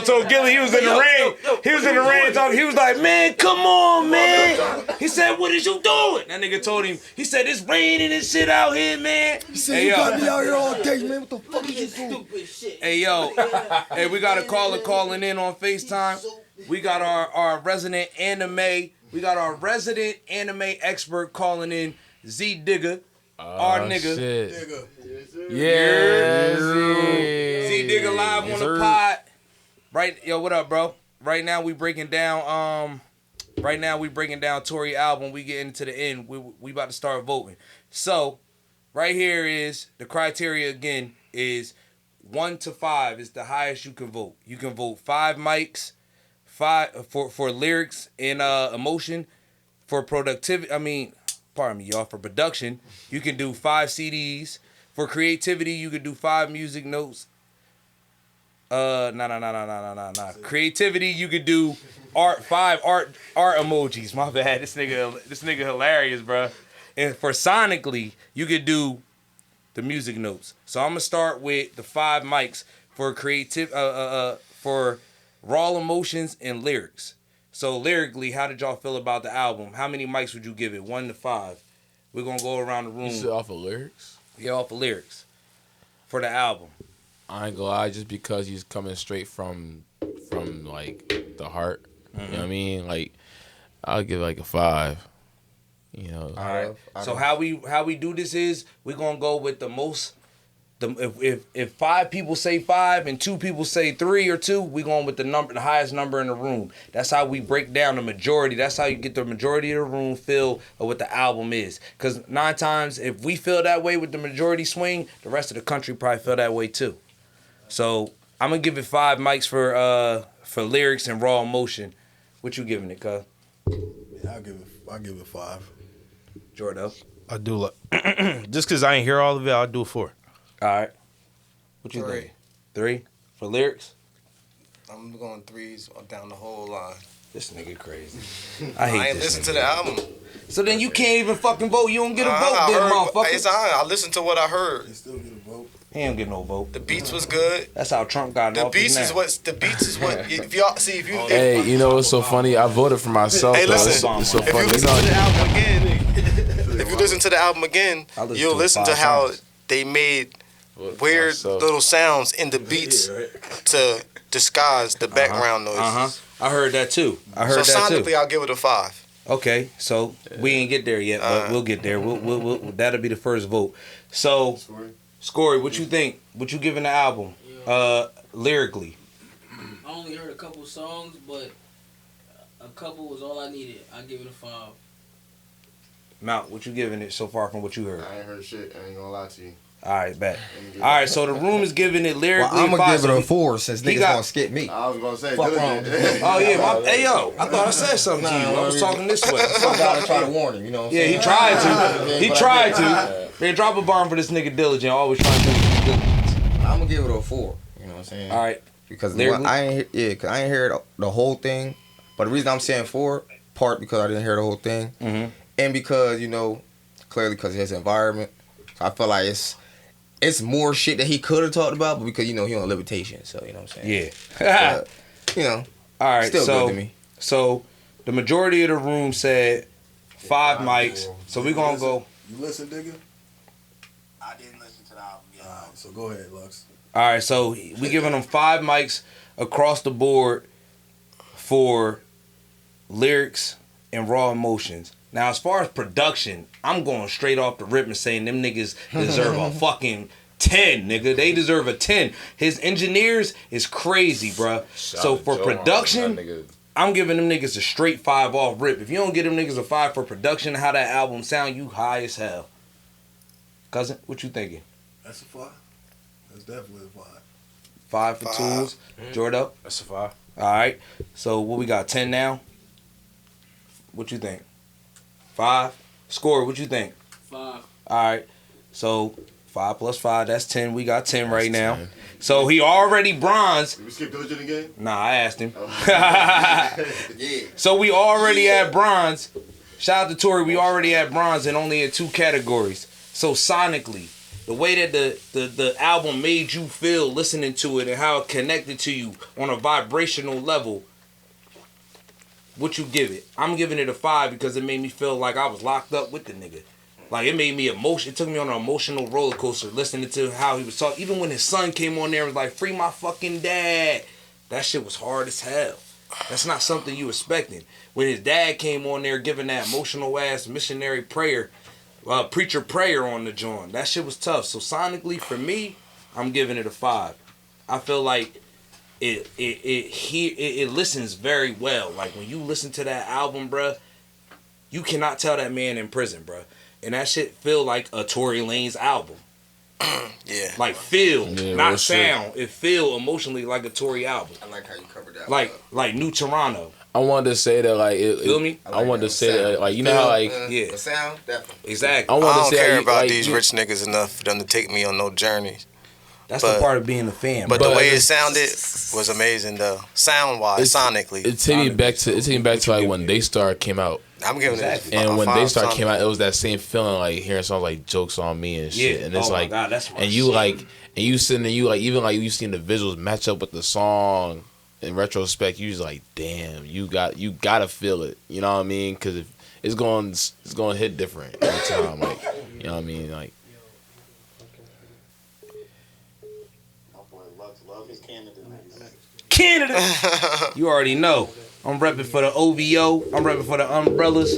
told Gilly he was in the rain. He was in the rain talking. He was like, man, come on, man. He said, what is you doing? That nigga told him, he said, it's raining and shit out here, man. He said, you got me out here all day, man. What the fuck is you doing? Stupid shit. Hey, yo. Hey, we got a caller calling in on FaceTime. We got our resident anime. We got our resident anime expert calling in, Z Digger, our nigga. Shit. Nigga. Yeah. Z Digger live on the pod. Right, yo, what up, bro? Right now we breaking down Tory album. We getting to the end. We about to start voting. So, right here is the criteria again is 1 to 5 is the highest you can vote. You can vote 5 mics, 5 for lyrics and emotion, for productivity. Pardon me, y'all. For production, you can do 5 CDs. For creativity, you can do 5 music notes. No. Creativity, you could do 5 art emojis. My bad. This nigga hilarious, bro. And for sonically, you could do the music notes. So I'm gonna start with the 5 mics for for raw emotions and lyrics. So lyrically, how did y'all feel about the album? How many mics would you give it? 1 to 5. We're gonna go around the room. You said off of lyrics? Yeah, off of lyrics for the album. I ain't gonna lie, just because he's coming straight from like the heart. You know what I mean? Like, I'll give like a 5. You know. All right. So how we do this is we're gonna go with the most. If 5 people say 5 and 2 people say 3 or 2, we going with the highest number in the room. That's how we break down the majority. That's how you get the majority of the room feel of what the album is. Because 9 times, if we feel that way with the majority swing, the rest of the country probably feel that way too. So I'm gonna give it 5 mics for lyrics and raw emotion. What you giving it, cuz? Yeah, I'll give it 5. Jordan. I do like just because I ain't hear all of it, I'll do a 4. All right. What you think? 3 for lyrics? I'm going 3s down the whole line. This nigga crazy. I ain't listened to the album. So then you can't even fucking vote. You don't get a vote, then, motherfucker. I listened to what I heard. You still get a vote. He don't get no vote. The beats was good. That's how Trump got The off beats his is neck. what. The beats is what. If y'all see, if you. Hey, you know what's so funny? I voted for myself. Hey, though. listen. It's so If you funny. listen to the album again, if you listen to the album again, you'll listen to how they made weird little sounds in the beats to disguise the background noises. I heard that too. So sonically, I'll give it a 5. Okay, so we ain't get there yet, but we'll get there. We'll that'll be the first vote. So, Scory, what you think? What you giving the album? Lyrically. I only heard a couple songs, but a couple was all I needed. I give it a 5. Mount, what you giving it so far from what you heard? I ain't heard shit. I ain't gonna lie to you. All right, bet. All right, so the room is giving it lyrically. Well, I'm gonna give it a 5, 4 since niggas gonna skip me. I was gonna say. Fuck wrong. Oh yeah, hey yo, I thought I said something to you. I was talking this way. I gotta try to warn him, you know what I'm Yeah, saying? he tried to. He tried to. Man, drop a bomb for this nigga Diligent. Always trying to do diligence. I'm gonna give it a 4. You know what I'm saying? All right. Because Lyrically? cause I ain't heard the whole thing. But the reason I'm saying 4, part because I didn't hear the whole thing, and because clearly because of his environment, I feel like it's more shit that he could have talked about, but because he on limitation, so you know what I'm saying. Yeah. But, all right. still So good to me. So the majority of the room said 5 mics. So we gonna go. You listen, Digga? I didn't listen to the album yet. All right, so go ahead, Lux. All right. So we giving them 5 mics across the board for lyrics and raw emotions. Now, as far as production, I'm going straight off the rip and saying them niggas deserve a fucking 10, nigga. They deserve a 10. His engineers is crazy, bruh. So for production, I'm giving them niggas a straight 5 off rip. If you don't give them niggas a 5 for production, how that album sound, you high as hell. Cousin, what you thinking? That's a 5. That's definitely a 5. 5 for tools. Jordan? That's a 5. All right. So what we got, 10 now? What you think? 5? Score, what you think? 5. All right. So 5 plus 5, that's 10. We got 10 right now. So he already bronze. Did we skip Diligent again? Nah, I asked him. So we already at bronze. Shout out to Tori. We already at bronze and only in 2 categories. So sonically, the way that the album made you feel listening to it and how it connected to you on a vibrational level, what you give it? I'm giving it a 5 because it made me feel like I was locked up with the nigga. Like, it made me emotional. It took me on an emotional roller coaster listening to how he was talking. Even when his son came on there and was like, free my fucking dad. That shit was hard as hell. That's not something you expecting. When his dad came on there giving that emotional ass missionary prayer, preacher prayer on the joint, that shit was tough. So sonically, for me, I'm giving it a 5. I feel like it listens very well. Like, when you listen to that album, bruh, you cannot tell that man in prison, bruh. And that shit feel like a Tory Lanez album. Yeah. Like, not sound. It feel emotionally like a Tory album. I like how you covered that. Like New Toronto. I wanted to say that, like, feel me? I wanted to say that, like, you know how, like, yeah, the sound, definitely. Exactly. I don't care about like, these rich niggas enough for them to take me on no journeys. That's the part of being a fan. But the way it sounded was amazing, though. Sound-wise, sonically. It took me back to like when Daystar came out. I'm giving it and when Daystar came out, it was that same feeling, like hearing songs like "Jokes on Me" and shit. Yeah. And it's my God, that's and you like, and you sitting there, you like, even like you seen the visuals match up with the song. In retrospect, you just like, damn, you gotta feel it. You know what I mean? Because it's going to hit different every time. Like, you know what I mean? Like, Canada. You already know. I'm repping for the OVO. I'm repping for the Umbrellas.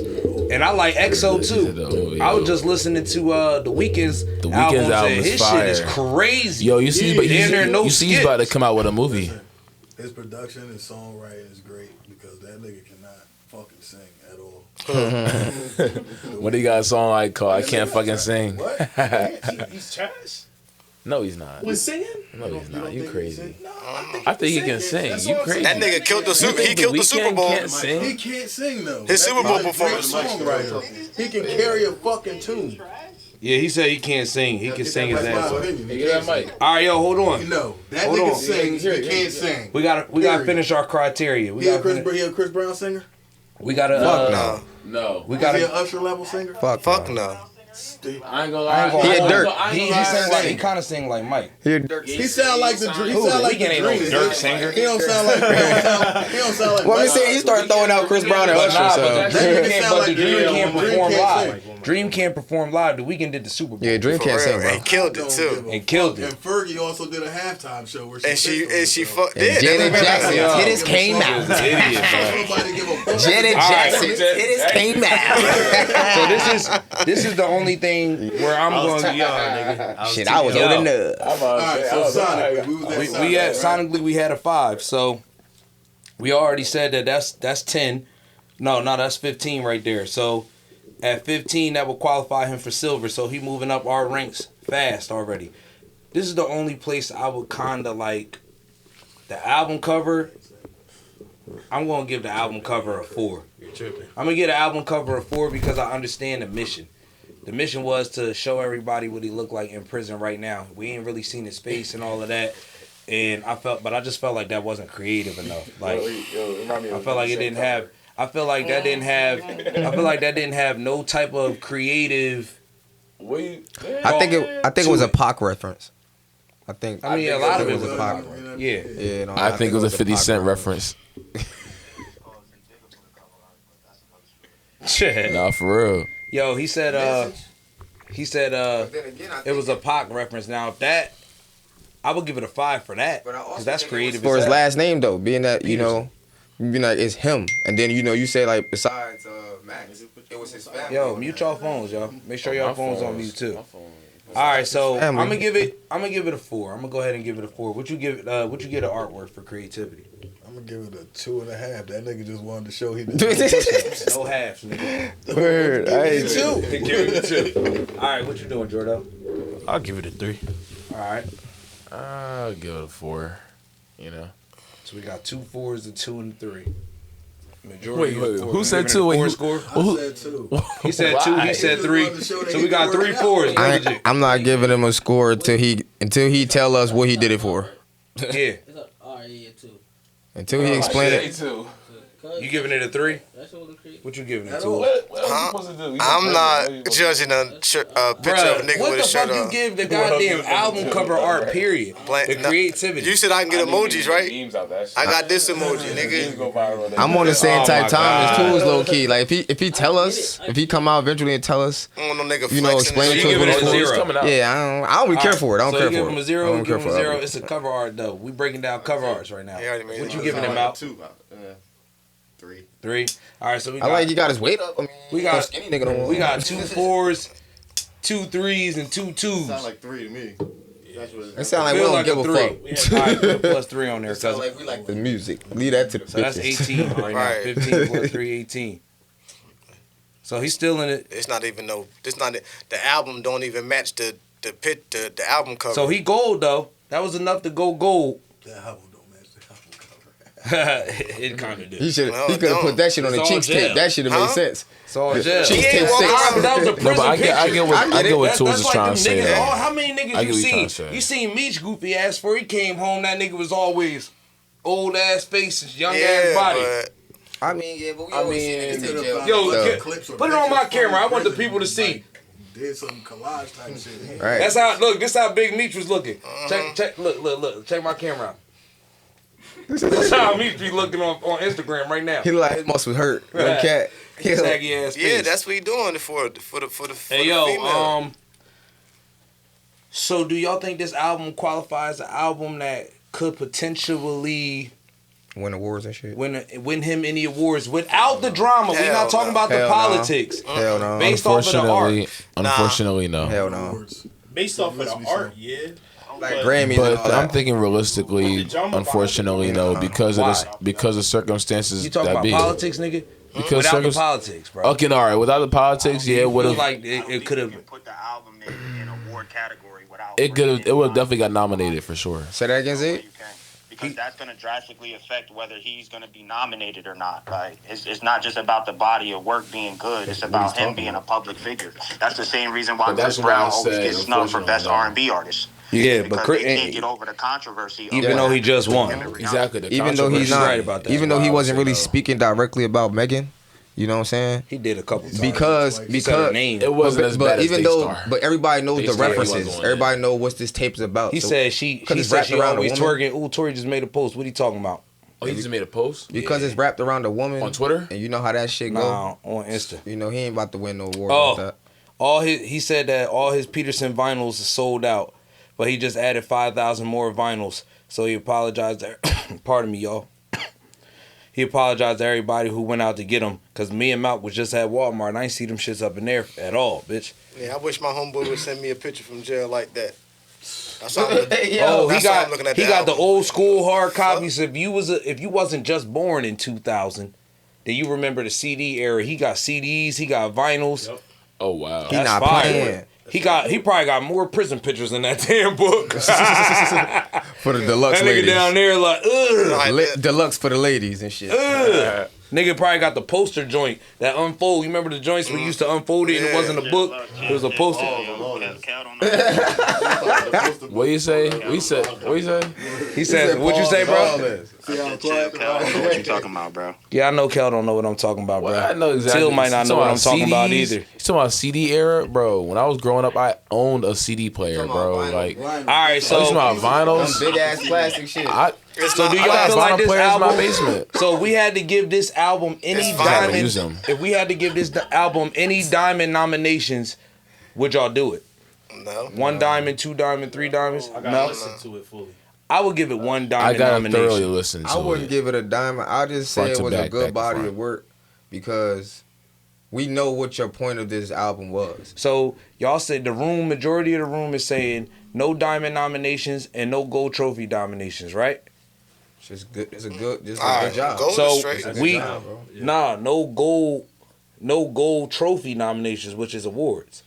And I like EXO too. I was just listening to the Weeknd's album and his fire. shit is crazy. Yo, you see he's about to come out with a movie. His production and songwriting is great because that nigga cannot fucking sing at all. What do you got a song like called I Can't Fucking Sing? What? He's trash. No, he's not. Was singing? No, he's not. You crazy. No, I think he can sing. You crazy. That nigga killed the Super. He killed the Super Bowl. Can't sing? He can't sing though. His Super Bowl He's a great performance. songwriter. He can carry a fucking tune. Yeah, he said he can't sing. He can sing his That's ass my off. opinion. He Get can't that sing. mic. All right, yo, hold on. No, that Hold nigga on. sings. He can't sing. We gotta Period. finish our criteria. He a Chris Brown singer? We gotta Fuck no. No. we Is he an gotta. Usher level singer? Fuck no. I ain't gonna lie. He a Dirk. He sang like he kind of sing like Mike. He sound like the Dream. He sound like the Weeknd ain't no Dream. Dirk singer. He don't sound like. He don't sound like. Well, I'm saying he started throwing out Chris Brown and But Usher. nah, So. but the That Dream nigga can't, sound but like the Dream Dream. can't Dream perform can't live. Dream can't perform live. The Weeknd did the Super Bowl. Yeah, Dream can't sing, bro. He killed it too. And killed it. And Fergie also did a halftime show where And she fucked. And Janet Jackson's Yo. titties came out. Idiot, bro. Nobody give a fuck. Janet Jackson's titties came out. So this is the only thing where I'm going. Shit, I was old enough. All right, so Sonic, we was at We had Sonic, right? sonically we had a 5. So we already said that's 10. No, that's 15 right there. So at 15 that will qualify him for silver. So he moving up our ranks fast already. This is the only place I would kinda like the album cover. I'm gonna give the album cover a 4. You're tripping. I'm gonna give the album cover a 4 because I understand the mission. The mission was to show everybody what he looked like in prison right now. We ain't really seen his face and all of that. And I just felt like that wasn't creative enough. Like I felt like it didn't have I feel like that didn't have no type of creative. I think it was a Pac reference. I mean, a lot of it was was a Pac. Yeah. Yeah, no, I think it was a 50 Pac Cent reference. reference. Shit. Nah, for real. Yo, he said it was a Pac reference. Now if that, I would give it a 5 for that because that's creative. For as his hell. last name though, being that being like it's him, and then you say like besides Max, it was his family. Yo, mute y'all phones, y'all. Make sure y'all phones on mute too. All right, so I'm gonna give it a 4. I'm gonna go ahead and give it a 4. What you give the artwork for creativity? I'm gonna give it a 2.5. That nigga just wanted to show he did. No halves, nigga. Word, I ain't Give it a 2. All right, what you doing, Jordo? I'll give it a 3. All right, I'll give it a 4. You know. so we got 2 4s, a 2 and a 3. Majority Wait, of 4. who said Giving it 2? a Wait, 4 who- score? I said 2. He said 2. He said 3. So we got 3 4s. I'm not giving him a score until he tell us what he did it for. Yeah. Alright, yeah, 2. Until he explain it. You giving it a 3? That's what the creative. What you giving it to? I'm not judging a picture of a nigga What with the a shirt fuck you on. give the goddamn album cover art, period? The creativity. You said I can get emojis, right? I got this emoji, nigga. I'm on the same Oh type my time as God. Tools, low key. Like if he tell us, if he come out eventually and tell us, I don't want no nigga explain flexing it So to you us give what it it's a for. 0. Yeah, I don't really care for it. I don't So care you give for him it. a 0, I don't give care him a for 0. it. It's a cover art though. We breaking down cover arts right now. Yeah, I already made What it. you giving him out? 2. 3. All right, so we I like got he got his weight up. I mean, we got skinny nigga don't we got 2 4s, 2 3s, and 2 2s. Sound like 3 to me. That's what It sound like we Feel don't like give a a 3. fuck. All right, put a plus 3 on there, It sound cuz. like we like the music. Leave that to the So that's bitches. 18 right now. Right. 15 plus 3, 18. So he's still in it. It's not even the album don't even match the album cover. So he gold though. That was enough to go gold. That album don't match the album cover. It kind of did. He should. Well, He could have no. put that shit on the It's all Chinks jail. tape. That should have made sense. So jail. Chinks He tape ain't walking 6. around. That was a No, prison but I get picture. what That's Tools is like trying them to say. niggas. though. How many I niggas get you what you trying seen? to say. You seen Meech goofy ass before he came home. That nigga was always old ass faces, young ass body. But I mean, yeah, but we always see niggas take jail. Yo, So- put it on my camera. I want the people to see. Did some collage type shit. Right. That's how. Look, this how Big Meech was looking. Check. Look. Check my camera out. This is how Meech be looking on Instagram right now. He like his muscles hurt. No Right. cat. saggy ass face. Yeah, that's what he doing for the Hey the female. So do y'all think this album qualifies as an album that could potentially win awards and shit. Win him any awards without the drama? We're not talking about the politics. Hell no. Based off of the art. Unfortunately, no. Hell no. Based off of the art, yeah. Like Grammys, but I'm thinking realistically, unfortunately, no, because of this, because of circumstances you talking that about be. Politics, nigga? Because without the politics, bro. Okay, all right. Without the politics, yeah, it would have. Like it could have put the album in award category without. It could have. It would have definitely got nominated for sure. Say that again, Zeke. Because that's going to drastically affect whether he's going to be nominated or not. Like, it's not just about the body of work being good. It's about him being a public figure. That's the same reason why Chris Brown always gets snubbed for best R&B artist. Yeah, because but Chris they can't get over the controversy. Even though he just won. Exactly. Even though he's not right about that. Even though he wasn't really speaking directly about Megan. You know what I'm saying? He did a couple times. Because her name. It wasn't as bad as even though, but everybody knows the Daystar references. Everybody knows what this tape is about. He said she said she always twerking. Ooh, Tori just made a post. What are you talking about? Oh, he just made a post? Because it's wrapped around a woman. On Twitter? And you know how that shit go. Nah, on Insta. You know, he ain't about to win no award like that. He said that all his Peterson vinyls are sold out, but he just added 5,000 more vinyls. So he apologized. Pardon me, y'all. He apologized to everybody who went out to get them, because me and Malk was just at Walmart, and I ain't see them shits up in there at all, bitch. Yeah, I wish my homeboy would send me a picture from jail like that. That's all he got the old school hard copies. If you wasn't just born in 2000, then you remember the CD era. He got CDs, he got vinyls. Yep. Oh wow, he not playing. He probably got more prison pictures in that damn book. For the deluxe that nigga ladies. down there like, ugh. Deluxe for the ladies and shit. Ugh. Nigga probably got the poster joint that unfold. You remember the joints we used to unfold it and it wasn't a book? It was a poster. What you say? What you say? He said, "What you say, bro?" See how what you talking about, bro? Yeah, I know Kel don't know what I'm talking about, bro. Well, I know exactly. Till might not know what I'm talking about either. You talking about CD era, bro? When I was growing up, I owned a CD player, bro. Like, all right, so you talking about vinyls, big ass plastic shit. So do y'all feel like this album? In my basement. So we had to give this album any diamond. If we had to give this album any diamond nominations, would y'all do it? No. 1 diamond, 2 diamond, 3 diamonds? I gotta listen to it fully. I would give it 1 diamond I gotta nomination. thoroughly listen to it. I wouldn't give it a diamond. I just say it was a good body of work because we know what your point of this album was. So y'all said majority of the room is saying no diamond nominations and no gold trophy nominations, right? It's just good. It's a good job. No gold trophy nominations, which is awards.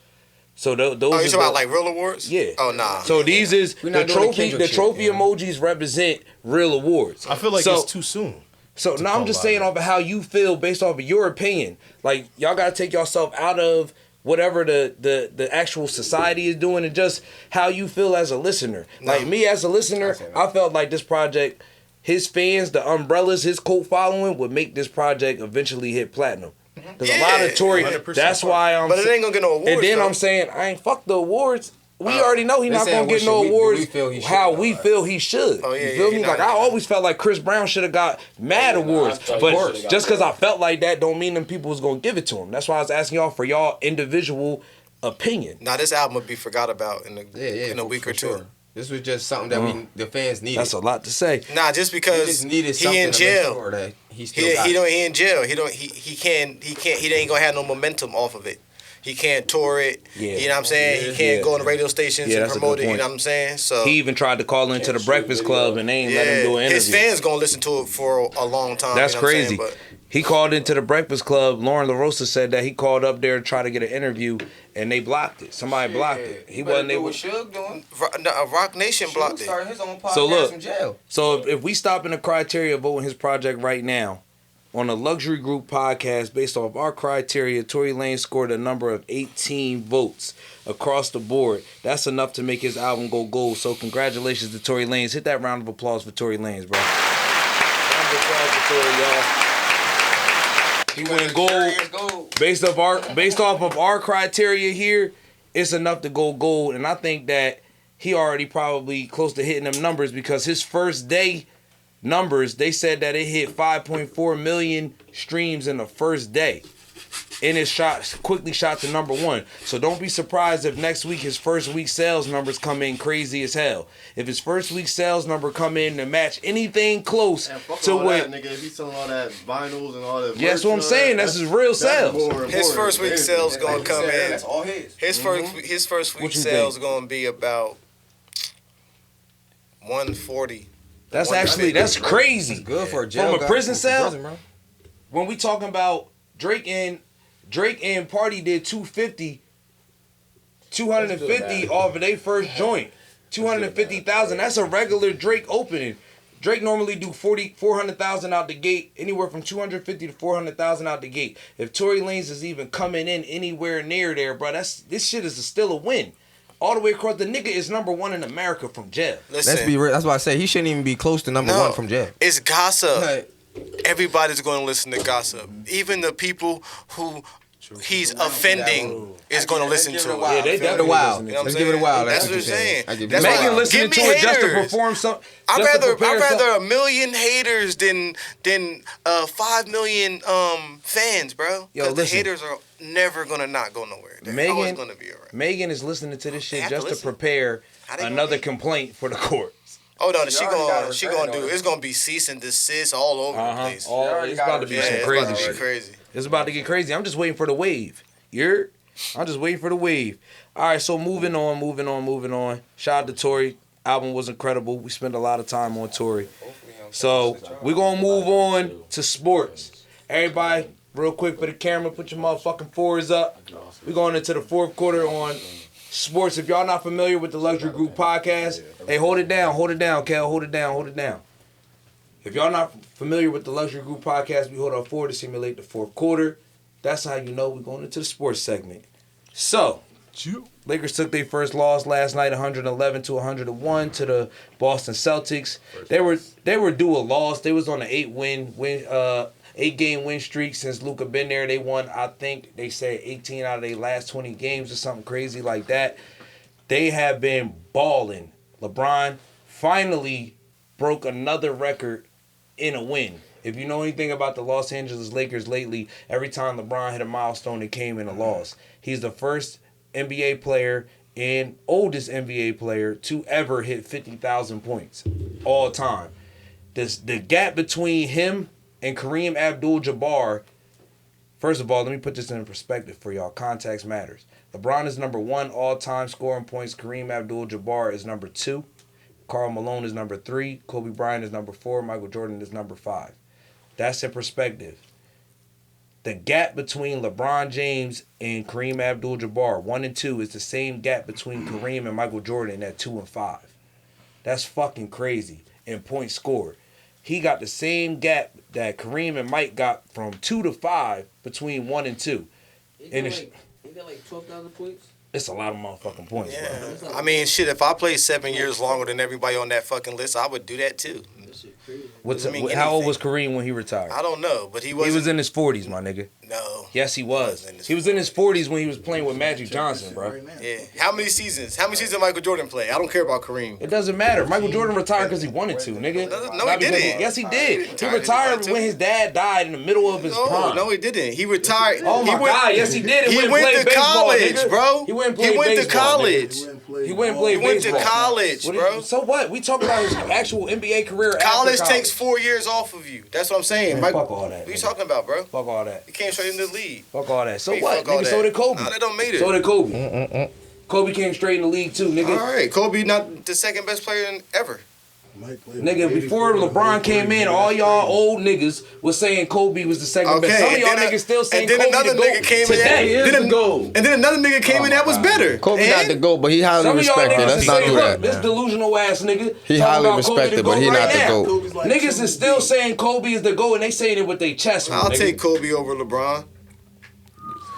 So those. Oh, you talking about like real awards? Yeah. Oh nah. So these is the trophy. The trophy emojis represent real awards. I feel like it's too soon. So now I'm just saying off of how you feel based off of your opinion. Like y'all gotta take yourself out of whatever the actual society is doing and just how you feel as a listener. Like me as a listener, I felt like this project, his fans, the umbrellas, his cult following would make this project eventually hit platinum. There's a lot of Tory. That's why I'm. But it ain't gonna get no awards. And then though. I'm saying I ain't fuck the awards. We already know he's not gonna get no awards. How we feel he should. Oh, yeah, you feel yeah, me? Like I always felt like Chris Brown should have got mad awards, but just because I felt like that, don't mean them people was gonna give it to him. That's why I was asking y'all for y'all individual opinion. Now this album would be forgot about in a week or two. Sure. This was just something that the fans needed. That's a lot to say. Nah, just because he in jail. He in jail. He ain't gonna have no momentum off of it. He can't tour it. Yeah. You know what I'm saying? He can't go on the radio stations and promote it. You know what I'm saying? So he even tried to call into the Breakfast Club and they ain't let him do an interview. His fans gonna listen to it for a long time. That's you know crazy. What I'm saying? He called into the Breakfast Club. Lauren LaRosa said that he called up there to try to get an interview, and they blocked it. Somebody blocked it. He wasn't able. What Suge doing? Rock Nation blocked it. Started his own podcast from jail. So if we stop in the criteria voting his project right now, on a Luxury Group podcast based off our criteria, Tory Lanez scored a number of 18 votes across the board. That's enough to make his album go gold. So congratulations to Tory Lanez. Hit that round of applause for Tory Lanez, bro. Round of applause for Tory, y'all. He went gold based off of our criteria here. It's enough to go gold, and I think that he already probably close to hitting them numbers because his first day numbers, they said that it hit 5.4 million streams in the first day. and it quickly shot to number 1. So don't be surprised if next week his first week sales numbers come in crazy as hell. If his first week sales number come in to match anything close to what, nigga, if he's selling all that vinyls and all that. Yeah, that's what I'm saying. That's his real sales. His first week sales gonna come in. That's all his. His first week sales gonna be about 140. That's crazy. That's good for a jail From a guy. prison cell. Prison, bro. When we talking about Drake and Party did 250 off of their first joint. 250,000. That's a regular Drake opening. Drake normally do 400,000 out the gate, anywhere from 250 to 400,000 out the gate. If Tory Lanez is even coming in anywhere near there, bro, this shit is still a win. All the way across, the nigga is number 1 in America from jail. Listen, Let's be real. That's why I say he shouldn't even be close to number 1 from jail. It's gossip. Everybody's going to listen to gossip. Even the people who he's offending is going to listen to it. Yeah, they definitely while. listen to it. Let's give it a while. That's what I'm saying. Megan listening to it just to perform some. I'd rather a million haters than 5 million fans, bro. Because the haters are never gonna not go nowhere. They're always gonna be around. Megan is listening to this shit just to prepare another complaint for the courts. Oh no, she gonna do. It's gonna be cease and desist all over the place. It's about to be some crazy shit. It's about to get crazy. I'm just waiting for the wave. I'm just waiting for the wave. All right, so moving on. Shout out to Tory. Album was incredible. We spent a lot of time on Tory. So we're gonna move on to sports. Everybody, real quick for the camera, put your motherfucking fours up. We're going into the fourth quarter on sports. If y'all not familiar with the Luxury Group podcast, hey, hold it down, Kel, hold it down. If y'all not familiar with the Luxury Group podcast, we hold our four to simulate the fourth quarter. That's how you know we're going into the sports segment. So, Lakers took their first loss last night, 111-101 to the Boston Celtics. They were due a loss. They was on an 8-game win streak since Luka been there. They won, I think they said 18 out of their last 20 games or something crazy like that. They have been balling. LeBron finally broke another record in a win. If you know anything about the Los Angeles Lakers lately, every time LeBron hit a milestone, it came in a loss. He's the first NBA player and oldest NBA player to ever hit 50,000 points all time. The gap between him and Kareem Abdul-Jabbar, first of all, let me put this in perspective for y'all. Context matters. LeBron is number 1 all-time scoring points. Kareem Abdul-Jabbar is number 2. Karl Malone is number 3. Kobe Bryant is number 4. Michael Jordan is number 5. That's in perspective. The gap between LeBron James and Kareem Abdul-Jabbar, 1 and 2, is the same gap between Kareem and Michael Jordan at 2 and 5. That's fucking crazy in points scored. He got the same gap that Kareem and Mike got from 2 to 5 between 1 and 2. He got like 12,000 points? It's a lot of motherfucking points, bro. I mean, shit, if I played 7 years longer than everybody on that fucking list, I would do that too. How old was Kareem when he retired? I don't know, but he was in his 40s, my nigga. No. Yes, he was. He was in his 40s when he was playing with Magic Johnson, bro. Yeah. How many seasons? How many seasons Michael Jordan play? I don't care about Kareem. It doesn't matter. Michael Jordan retired because he wanted to, nigga. No, he didn't. Yes, he did. He retired when his dad died in the middle of his prime. No, he didn't. He retired. Oh my God, yes, he did. He went to college, bro. He went to college. He went and played baseball. He went to college, bro. So what? We talk about his actual NBA career. College takes 4 years off of you. That's what I'm saying. Man, fuck all that. What are you talking about, bro? Fuck all that. He came straight into the league. Fuck all that. So what? Nigga, so did Kobe. No, that don't matter. So did Kobe. Kobe came straight in the league too, nigga. All right, Kobe not the second best player ever. Nigga, before LeBron came in, all y'all old niggas was saying Kobe was the second best. Some of y'all niggas still saying Kobe another the nigga came in. And then another nigga came in that was better. Kobe not the GOAT, but he highly respected. Let's not do that. This delusional ass nigga. He highly respected, but he not the GOAT. Niggas is still saying Kobe is the GOAT, and they saying it with their chest. I'll take Kobe over LeBron.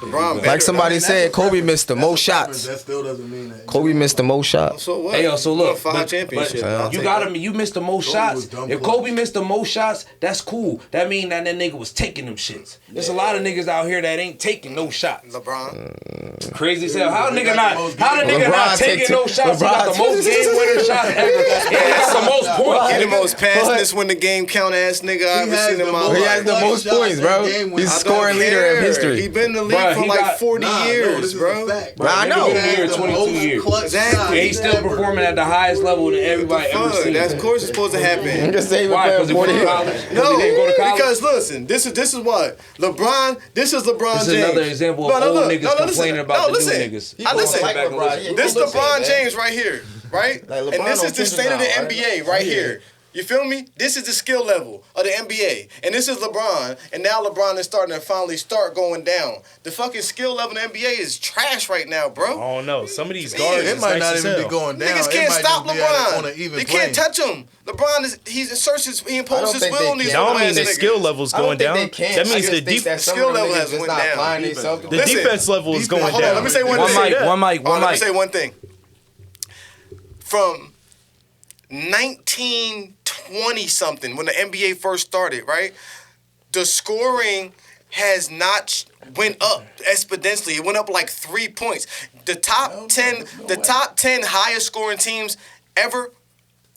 LeBron Like somebody said, Kobe missed the most shots. That still doesn't mean that. Kobe missed the most shots. So what? Hey, yo, so look, five championships. You missed the most shots. If Kobe missed the most shots, that's cool. That mean that nigga was taking them shits. There's a lot of niggas out here that ain't taking no shots. LeBron. Crazy as hell. How the nigga not taking no shots? He got the most game winning shots ever. He got the most points. He the most passes when the game count ass nigga I ever seen in my life. He has the most points, bro. He's the scoring leader in history. He been in the league for like 40 years, bro. I know. He been in the league 22 years. Exactly. And he's still performing at the highest level that everybody ever seen. That's of course it's supposed to happen. Why? Because he went to college? No, He didn't go to college? because listen, this is what LeBron. This is LeBron This James. is another example of old niggas complaining about the new niggas. I listen. Go back and listen. This LeBron James right here, right? Like And this LeBron is the on state of the Tinder now, NBA right here. You feel me? This is the skill level of the NBA. And this is LeBron. And now LeBron is starting to finally start going down. The fucking skill level in the NBA is trash right now, bro. I don't know. Some of these guards, It might not even be going down. Niggas can't stop on an LeBron. even You plane. can't touch him. LeBron he imposes his will on these That don't mean ass the niggas. skill level's going down. That means the skill level has went down. The defense level is going Hold down. on, let me say one thing. Let me say one thing. From 1920 something, when the NBA first started, right? The scoring has not went up exponentially. It went up like 3 points. The top 10 highest scoring teams ever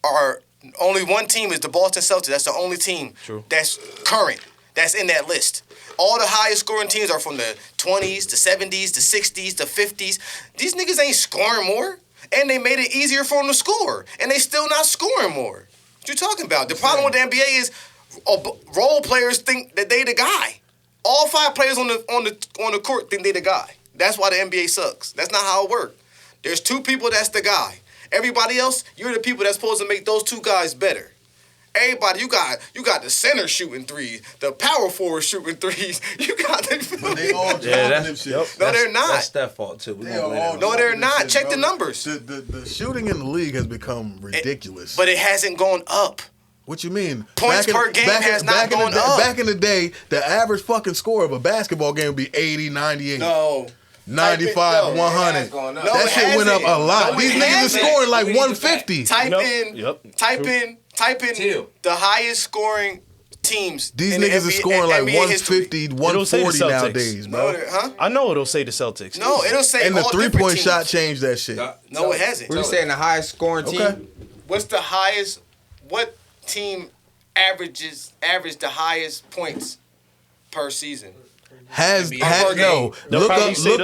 are only one team is the Boston Celtics. That's the only team that's current. That's in that list. All the highest scoring teams are from the 20s, the 70s, the 60s, the 50s. These niggas ain't scoring more. And they made it easier for them to score. And they still not scoring more. What you talking about? The problem with the NBA is role players think that they the guy. All 5 players on the court think they the guy. That's why the NBA sucks. That's not how it works. There's 2 people that's the guy. Everybody else, you're the people that's supposed to make those 2 guys better. Everybody, you got the center shooting threes, the power forward shooting threes. You got the. But they all dropping them shit. No, they're not. That's their fault too. No, they're not. Shit, Check bro. the numbers. The shooting in the league has become ridiculous. But it hasn't gone up. What you mean? Points per game has not gone up. Back in the day, the average fucking score of a basketball game would be 80, 98. No. 95, 100. That shit went up a lot. These niggas are scoring like 150. Type in the highest scoring teams. These in the niggas are NBA scoring like NBA 150, 140 nowadays, bro. I know it'll say the Celtics. No, it'll say And the all different 3-point teams. shot changed that shit. No, it hasn't. What are you saying? The highest scoring team? Okay. What's the highest? What team averaged the highest points per season? Look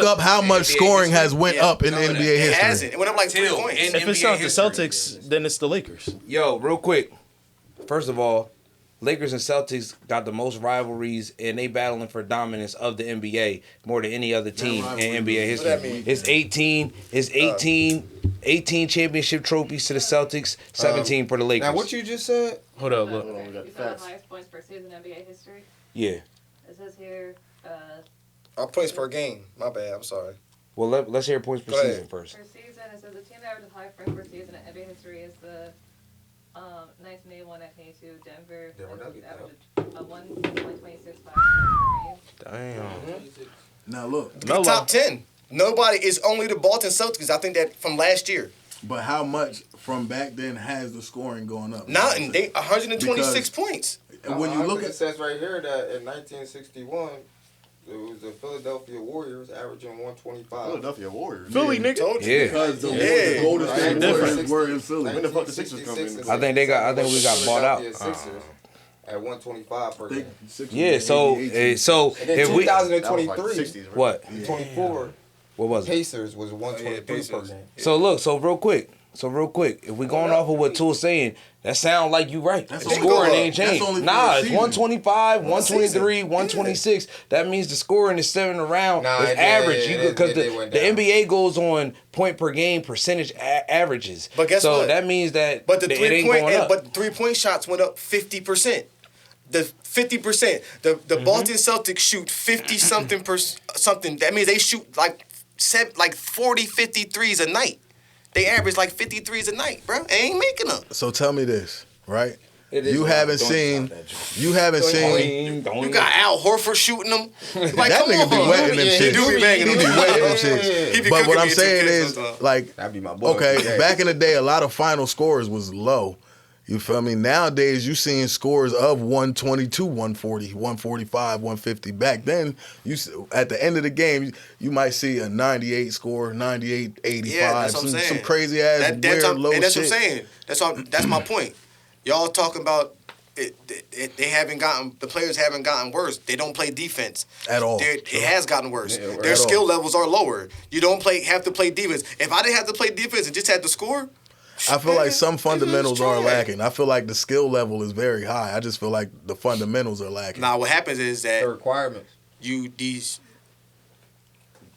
up how much scoring has went up in NBA history. It hasn't. It went up like 3 points. If it's not the Celtics, then it's the Lakers. Yo, real quick. First of all, Lakers and Celtics got the most rivalries, and they battling for dominance of the NBA more than any other team in NBA history. What that mean? It's 18 championship trophies to the Celtics, 17 for the Lakers. Now, what you just said? Hold up, look. You said the highest points per season in NBA history? Yeah. It says here, points per game. My bad. I'm sorry. Well, let's hear points per season first. per season, it says the team that averages high points per season in NBA history is the 1981-1982 Denver. Averaged 1.26 per game. Damn. Now look. The top 10. Nobody is only the Boston Celtics. I think that from last year. But how much from back then has the scoring going up? Nothing. They 126 points. And when you look it at says right here that in 1961, it was the Philadelphia Warriors averaging 125. Philadelphia Warriors. Philly, nigga. Yeah. Because the Golden State Warriors were in Philly. When the fuck the Sixers come in? I think we got bought out. At 125 per game. Yeah, so and then if we 2023, what 24, what was it? Pacers was 123 per game. So look, so real quick, if we going off of what Tool's saying, that sound like you right. The scoring ain't changed. Nah, it's 125, 123, 126. That means the scoring is sitting around. It's average. Because the NBA goes on point per game percentage averages. But guess so what? that means that But the it ain't going up. But the 3-point shots went up 50%. The 50%. The Boston Celtics shoot 50 something. That means they shoot like 40, 50 threes a night. They average like 50 threes a night, bro. They ain't making them. So tell me this, right? You haven't seen. You haven't seen. You got Al Horford shooting them. Like, That come nigga on. be wetting them shits. He do be banging He them. be wetting them He shits. be But what cooking I'm me saying some is, kids sometimes. like, That'd be my boy. okay, back in the day, a lot of final scores was low. You feel me? Nowadays, you seeing scores of 122, 140, 145, 150. Back then, at the end of the game, you might see a 98 score, 98, 85. Yeah, that's what I'm saying. Some crazy ass That's weird low and that's shit. what I'm saying. That's my point. Y'all talking about the players haven't gotten worse. They don't play defense At all. It has gotten worse. Yeah, Their at skill all. levels are lower. You don't have to play defense. If I didn't have to play defense and just had to score, I feel like some fundamentals are lacking. I feel like the skill level is very high. I just feel like the fundamentals are lacking. now what happens is that The requirements.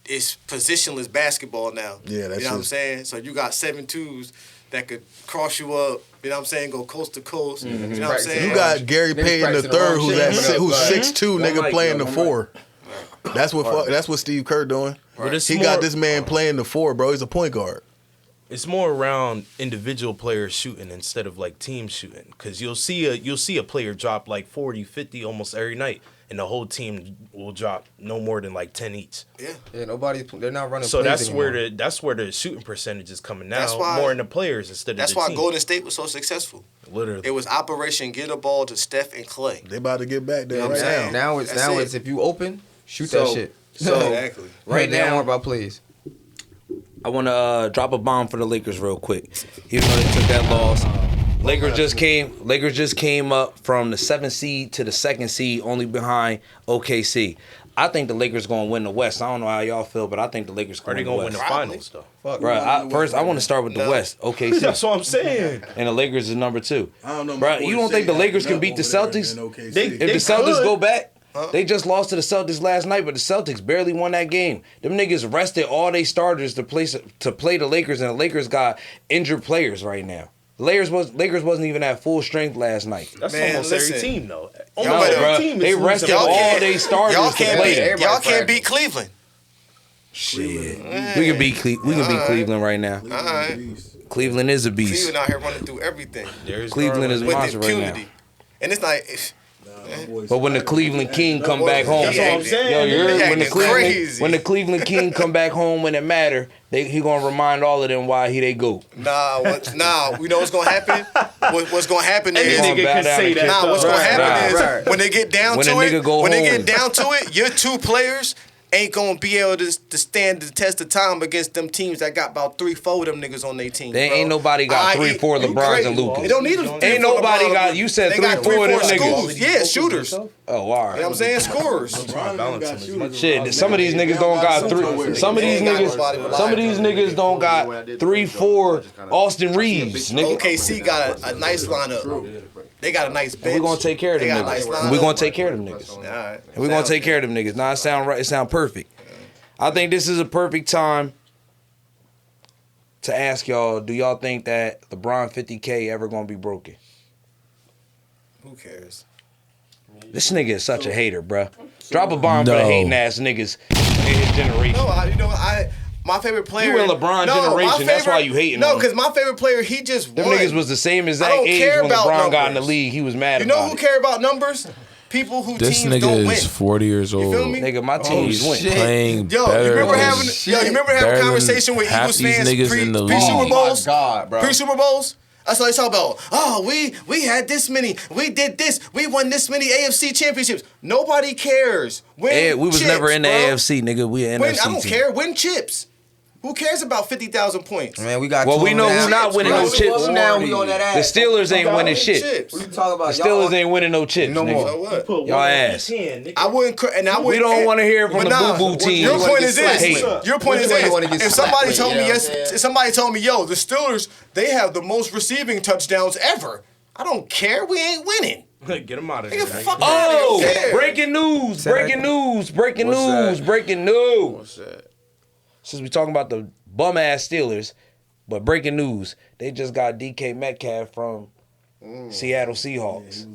it's positionless basketball now. Yeah, that's you know what I'm just- saying? So you got 7-2s that could cross you up, you know what I'm saying, go coast to coast. You know what I'm saying? You got Gary Niggas Payton the practicing the third, wrong who's shit. who's Right. 6'2", One nigga mic, playing yo, the one four. That's what Steve Kerr doing. But it's He more, got this man playing the four, bro. He's a point guard. It's more around individual players shooting instead of like team shooting. Because you'll see a player drop like 40, 50 almost every night, and the whole team will drop no more than like 10 each. Yeah. Yeah, they're not running. So plays that's anymore. where the shooting percentage is coming now. That's why- more in the players instead of That's the why team. Golden State was so successful. Literally. It was Operation Get a Ball to Steph and Clay. They about to get back there You know what right I'm now. saying? Now it's That's it. if you open, shoot So- that shit. So Exactly. right They don't now, worry about plays. I want to drop a bomb for the Lakers real quick. Even though they took that loss, Lakers just came up from the 7th seed to the 2nd seed, only behind OKC. I think the Lakers gonna win the West. I don't know how y'all feel, but I think the Lakers Are they gonna gonna win win the the West. finals though? Bro, first I want to start with the West. OKC. That's what I'm saying. And the Lakers is number 2. I don't know. Bro, you don't think the Lakers can beat the Celtics? If the Celtics could. go back, they just lost to the Celtics last night, but the Celtics barely won that game. Them niggas rested all they starters to play the Lakers, and the Lakers got injured players right now. The Lakers wasn't even at full strength last night. That's Man, almost listen. every team though. Y'all Almost better- every team is They losing rested to all Lakers. they starters Y'all to can't play beat. them. Y'all can't beat Cleveland. Shit, we can beat Cleveland right now. All right. Cleveland is a beast. Cleveland out here running through everything Cleveland is a with monster right now. impunity, and it's like. But when the Cleveland King come back home, That's what I'm saying. yo, you heard? They when the acting crazy. When the Cleveland King come back home when it matter, he gonna remind all of them why they go. Nah, you know what's gonna happen? What's gonna happen Any is nigga can say that. Nah, what's though. gonna happen Right. is when they get down When to a it, nigga go when they home. get down to it, your two players ain't gonna be able to stand the test of time against them teams that got about 3-4 of them niggas on their team. They bro. ain't nobody got 3-4 you LeBrons crazy. and Lucas. They don't need them. Ain't nobody got. You said They got 3-4 of them 3-4 niggas. schools. Yeah, shooters. You know Oh, all right. what I'm saying? Scorers. Shit, some of these niggas don't got 3. Some of these niggas don't got 3-4 Austin Reeves, nigga. OKC got a nice lineup. They got a nice bench. We gonna take care of them They got a nice niggas. lineup. We gonna take care of them niggas. All right. And we gonna take care of them niggas. Nah, it sound right. It sound perfect. I think this is a perfect time to ask y'all: do y'all think that LeBron 50K ever gonna be broken? Who cares? This nigga is such a hater, bruh. Drop a bomb for the No. hating ass niggas in his generation. No, my favorite player. You in LeBron No, generation, my that's why favorite- you hating No, on him. because my favorite player, he just Them won. niggas was the same I exact don't age care when about LeBron got in the numbers. league. He was mad You know about who it. care about numbers? People who This teams don't nigga win. is 40 years old. feel me? Nigga, my teams win. Playing Yo, better you remember than having better a than conversation with half Eagles these fans niggas in the pre Super league. Bowls? God, bro. Pre Super Bowls? That's what they talk about. Oh, we had this many. We did this. We won this many AFC championships. Nobody cares. Win Yeah, we was chips, never in the bro. AFC, nigga. We an Win, NFC I don't team. care. Win chips. Who cares about 50,000 points? Man, we got. Well, we know now. who not winning no chips. Now we on that ass. The Steelers ain't winning shit. Chips. What you talking about? The Steelers ain't winning no chips, No nigga. more. So what? Y'all ass. I wouldn't. And I We wouldn't. don't want to hear from but the nah, boo-boo team. Your point is Hate. this. Your point Which is one you wanna this. get If somebody slapped told with, me you know yes, what I'm saying? if somebody told me, yo, the Steelers, they have the most receiving touchdowns ever. I don't care. We ain't winning. Get him out of here. Nigga, fuck Oh, outta here. breaking news, breaking news, breaking What's news, that? breaking news. What's that? Since we talking about the bum ass Steelers, but breaking news, they just got DK Metcalf from Seattle Seahawks.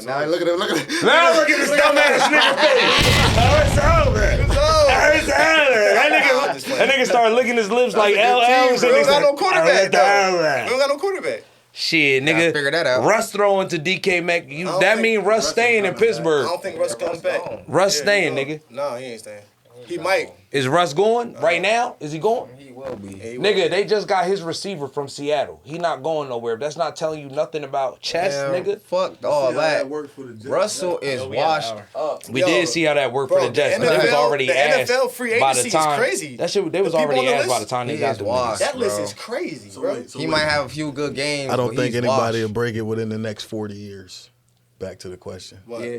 Now look at him. Look at him. Now look at this dumb ass nigga face. Oh, it's over. It's over. That nigga started licking his lips like LL's. We don't got no quarterback, though. We don't got no quarterback. Shit, Gotta nigga. figure that out. Russ throwing to DK Mac. That mean Russ staying in I Pittsburgh. don't think Russ coming back. Russ Yeah, staying, he nigga. No, he ain't staying. He might. Is Russ going right now? Is he going? He will be. Nigga, they just got his receiver from Seattle. He not going nowhere. That's not telling you nothing about chess, nigga. Fuck all that. Worked for the Jets. Russell is washed up. We did see how that worked for the Jets. the They was NFL already the asked NFL free by the agency is time. crazy. That shit, they was The people already on the asked by the list? time they He got is the washed. niggas. That list bro. is crazy, So bro. wait, so He wait. might have a few good games. I don't but think he's anybody will washed. break it within the next 40 years. Back to the question. Yeah.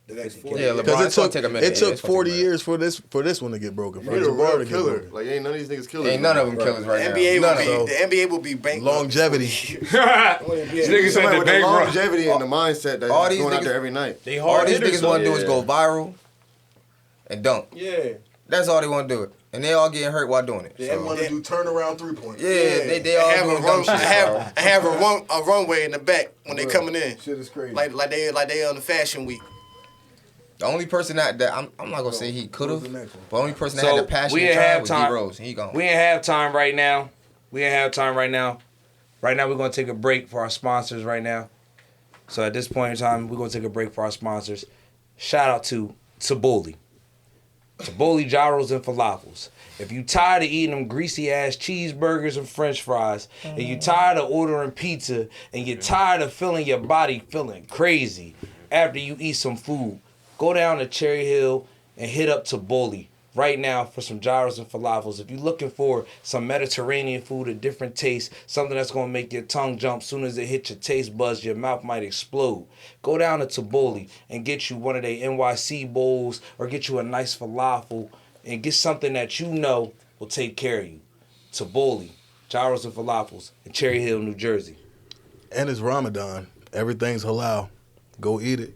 The next 40 Yeah, years. LeBron, Because it's gonna take a minute. it took It's gonna 40 take a minute. years for this one to get broken. You For need a Jabbar real to get killer. broken. Like, ain't none of these niggas killers. Ain't none of them killers right now. NBA None will of be them. the NBA will be bankrupt. Longevity. This nigga said Somebody the with the big run. longevity and the mindset that's all these going out niggas- there every night. They All hard these hitters, niggas want to though. do is go viral and dunk. Yeah. That's all they want to do. And they all getting hurt while doing it. They So, want to do turnaround 3-point. yeah, they all have doing a dumb run, shit. I have a runway in the back when they coming in. Shit is crazy. Like they on the fashion week. The only person that I'm not gonna say he could have, Who's the next one? but the only person that So, had the passion we to in try was D halftime. Rose. He gone. We in halftime right now. Right now, we're going to take a break for our sponsors right now. So at this point in time, we're going to take a break for our sponsors. Shout out to Taboli. Taboli gyros and falafels. If you tired of eating them greasy-ass cheeseburgers and french fries, and you tired of ordering pizza, and you're tired of feeling your body feeling crazy after you eat some food, go down to Cherry Hill and hit up Taboli right now for some gyros and falafels. If you're looking for some Mediterranean food, a different taste, something that's going to make your tongue jump soon as it hits your taste buds, your mouth might explode. Go down to Taboli and get you one of their NYC bowls or get you a nice falafel and get something that you know will take care of you. Taboli, gyros and falafels in Cherry Hill, New Jersey. And it's Ramadan. Everything's halal. Go eat it.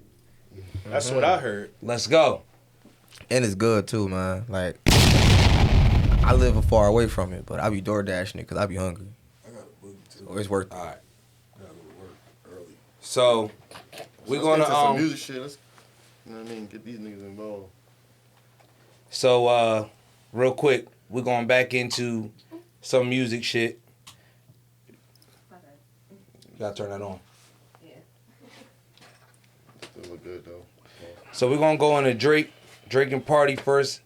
That's what I heard. Let's go. And it's good too, man. Like I live far away from it, but I be door dashing it because I be hungry. I got a boogie too. So it's worth it. All right. I got to work early. So we're Let's get going into some to music shit. Let's, you know what I mean? Get these niggas involved. So, real quick, we're going back into some music shit. My bad. You gotta turn that on. Yeah. Still look good though. So we're gonna go into Drake and Party first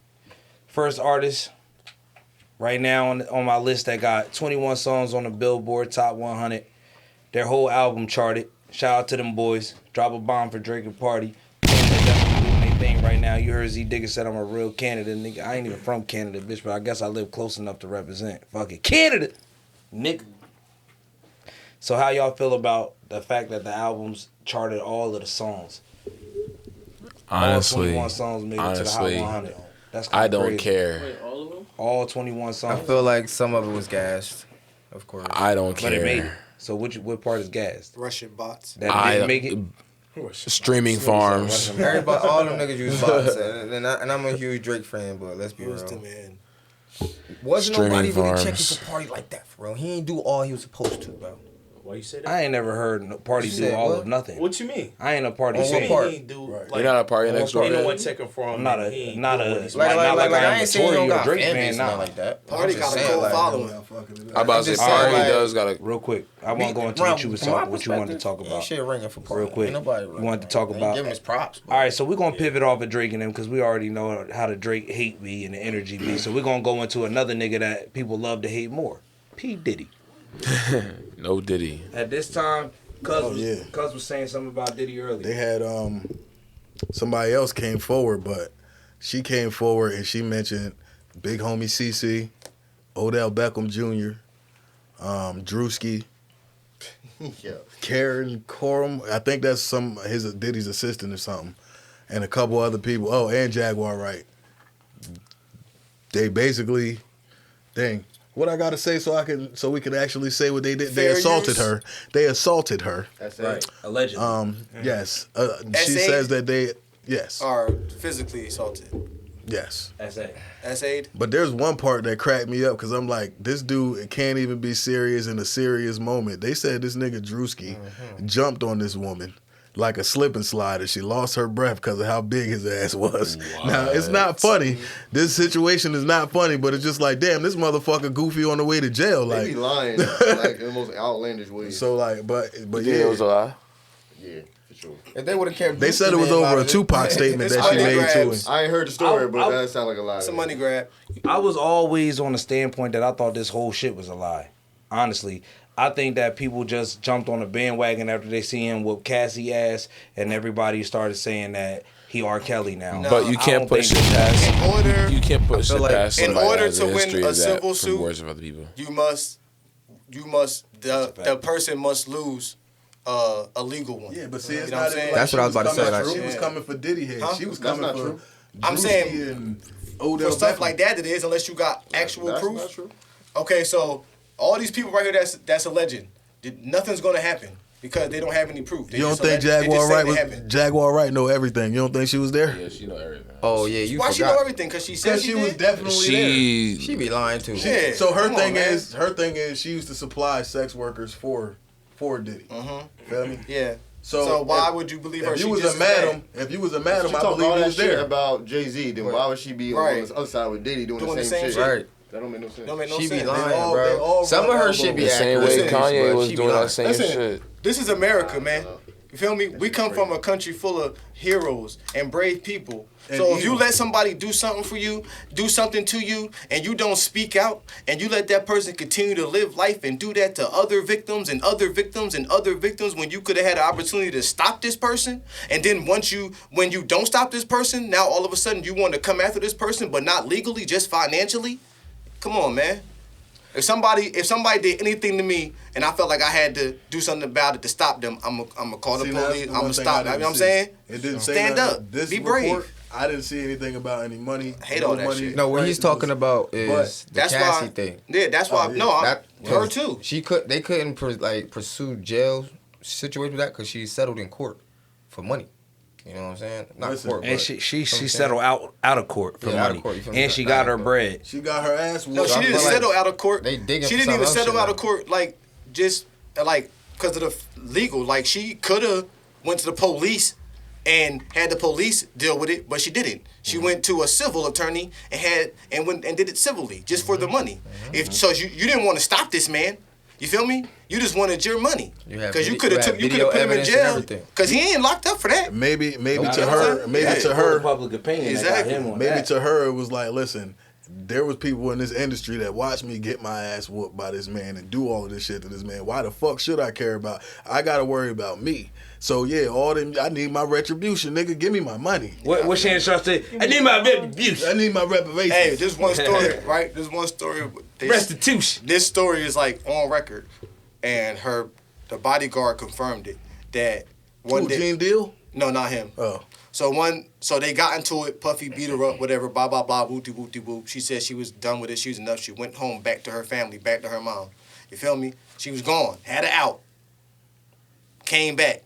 artist. Right now on my list that got 21 songs on the Billboard Top 100. Their whole album charted. Shout out to them boys. Drop a bomb for Drake and Party. They're definitely doing their thing right now. You heard Z Digger said I'm a real Canada nigga. I ain't even from Canada, bitch, but I guess I live close enough to represent. Fuck it. Canada! Nigga. So how y'all feel about the fact that the albums charted all of the songs? Honestly, all 21 songs made it to the Hot 100. That's kinda I don't crazy. care. Wait, all of them? All 21 I songs. feel like some of it was gassed, of course. I don't But it made it. care. So what part is gassed? Russian bots. That I didn't make it. Streaming farms. Everybody, all them niggas use bots, and I'm a huge Drake fan, but let's be Who's the real. man? Wasn't Streaming nobody really farms. checking for Party like that, for real. He ain't do all he was supposed to, bro. Why you say that? I ain't never heard no party You do said all what? of nothing. What you mean? I ain't a party On What what you fan. part? mean he ain't do Right. like You're not a party next door. ain't no one checking for him. I'm not and he a ain't not doing a what he's like, supposed not like I I am ain't a saying he Tory don't or got Drake fan fan. base, Nah. nothing like that. Party I'm just got a saying, cold like, following. I'm about to say just party saying, like- does got a. Real quick, I want to go into From what you was my talking, what you wanted to perspective, talk ain't about. shit ringing for Party. Real quick. Ain't nobody You wanted to talk ain't about- Give him his props. Bro. All right, so we're gonna pivot off of Drake and them because we already know how the Drake hate be and the energy be. So we're gonna go into another nigga that people love to hate more. P Diddy. No Diddy. At this time, Oh, yeah. Cuz was saying something about Diddy earlier. They had somebody else came forward, but she came forward and she mentioned Big Homie CC, Odell Beckham Jr., Drewski, Yeah. Karen Corum. I think that's his Diddy's assistant or something, and a couple other people. Oh, and Jaguar Wright. They basically, dang. What I gotta say so we can actually say what they did? They Fair assaulted use. her. They assaulted her. That's right. it. Allegedly. Yes. She S8? says that they. Yes. Are physically assaulted. Yes. That's it. That's aid. But there's one part that cracked me up because I'm like, this dude can't even be serious in a serious moment. They said this nigga Drewski jumped on this woman like a slip and slide, and she lost her breath because of how big his ass was. Now, it's not funny. This situation is not funny, but it's just like, damn, this motherfucker goofy on the way to jail. They Like, be lying like in the most outlandish ways. so like, but Yeah, it was a lie. Yeah, for sure. If they would have kept, they said it was Gucci name out over a of it. Tupac statement It's that she money made to grabs. him. I ain't heard the story, I- but that sound like a lie. It's a money grab. I was always on the standpoint that I thought this whole shit was a lie. Honestly, I think that people just jumped on the bandwagon after they see him whoop Cassie ass, and everybody started saying that he R. Kelly now. But you I can't don't push it think- past. In order, You can't push it like past in somebody order has to win history a of that civil from suit, words of other people. the person must lose a legal one. Yeah, but see, it's You know what not I'm saying? even That's she what I was about to say, coming- like- She was coming for Diddy head. Huh? She was That's coming not for true. I'm Juicy saying and Odell For stuff Beckham. like that, it is unless you got actual That's proof. not true. Okay, so all these people right here that's alleged, nothing's gonna happen because they don't have any proof. They You don't just think alleged- they Jaguar just say Wright they was happened. Jaguar Wright know everything? You don't think she was there? Yeah, she know everything. Oh yeah, you Why forgot. she know everything? Because she said Because she was did? definitely there. She be lying too. Yeah. So her Come on, thing man. is she used to supply sex workers for Diddy. Feel me? Yeah. So, So why if- would you believe her? If you She was just a as bad. madam, if you was a She madam, I talk believe all you that was shit there. about Jay-Z, then why would she be Right. on the other side with Diddy doing the same shit? Right. That don't make no sense. Don't make no She sense. be lying, They all bro. Some run of her elbows. shit be The same accurate, way Listen, Kanye but was she be doing lying. that same Listen, shit. This is America, man. You feel me? We come from a country full of heroes and brave people. And So if you evil. let somebody do something for you, do something to you, and you don't speak out, and you let that person continue to live life and do that to other victims and other victims and other victims when you could have had an opportunity to stop this person, and then when you don't stop this person, now all of a sudden you want to come after this person, but not legally, just financially? Come on, man. If somebody did anything to me and I felt like I had to do something about it to stop them, I'm gonna call the See, that's police. the I'm one gonna thing stop. I You know didn't what I'm see. saying? It didn't say Stand nothing. up. This Be report, brave. I didn't see anything about any money. Hate all that money. shit. No, what he's talking about is the That's Cassie why. thing. Yeah, that's why. Oh, yeah. No, That- her too. They couldn't pursue jail situation with that because she settled in court for money. You know what I'm saying? Not Listen, court, And but she saying? settled out of court for Yeah, out of money, court, you feel me? and she got her bread. She got her ass whooped. No, she I didn't feel like settle out of court. they digging She for didn't some even other settle shit out now. of court because of the legal. Like she could have went to the police and had the police deal with it, but she didn't. She went to a civil attorney and went and did it civilly just for the money. If so, you didn't want to stop this man. You feel me? You just wanted your money You have because you video- could have you have put him in evidence and jail everything. because he ain't locked up for that. Maybe You know to what her, I'm maybe saying? to Yeah. her, Public opinion. Exactly. That got him on maybe that. to her it was like, listen, there was people in this industry that watched me get my ass whooped by this man and do all of this shit to this man. Why the fuck should I care about? I gotta worry about me. So yeah, all them. I need my retribution, nigga. Give me my money. What Shannon Sharp said? I need my abuse. I need my reparations. Hey, this one story, right? This one story. Restitution. This story is like on record, and the bodyguard confirmed it that one Who, day. Gene Deal? No, not him. Oh. So they got into it. Puffy beat her up, whatever. Blah blah blah. Whoopty whoopty whoop. She said she was done with it. She was enough. She went home, back to her family, back to her mom. You feel me? She was gone. Had her out. Came back.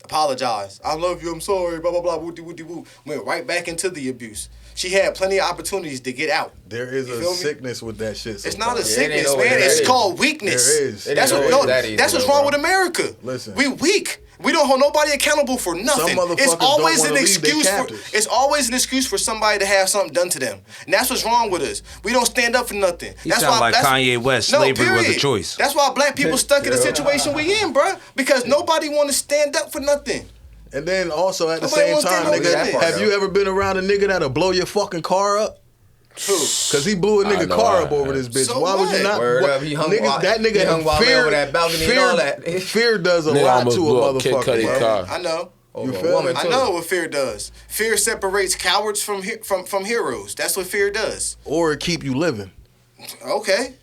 Apologized. I love you. I'm sorry. Blah blah blah. Whoopty whoopty whoop. Went right back into the abuse. She had plenty of opportunities to get out. There is You a feel me? sickness with that shit. It's not a sometimes. sickness, always man. that It's easy. called weakness. There is. It That's ain't what. always No, that easy, that's what's though, wrong bro. with America. Listen. We weak. We don't hold nobody accountable for nothing. motherfuckers It's don't always wanna an leave their excuse for. captors. It's always an excuse for somebody to have something done to them, and that's what's wrong with us. We don't stand up for nothing. He That's sound like that's- Kanye West. Slavery was a period. choice. That's why black people stuck in the situation we in, bruh. Because nobody want to stand up for nothing. And then also at the Nobody same wants to time, know nigga, that part, have you ever been around a nigga that'll blow your fucking car up? Who? Cause he blew a I nigga know car I up over have. this bitch. So Why would you what? not? Word what- up, he hung niggas, while- that nigga he hung while fear, over that balcony and all that. Fear does a Nigga lot almost to blew a up Kid motherfucker. Cudi's bro. car. I know. Over You a feel woman, me? I too. know what fear does. Fear separates cowards from heroes. That's what fear does. Or it keep you living. Okay.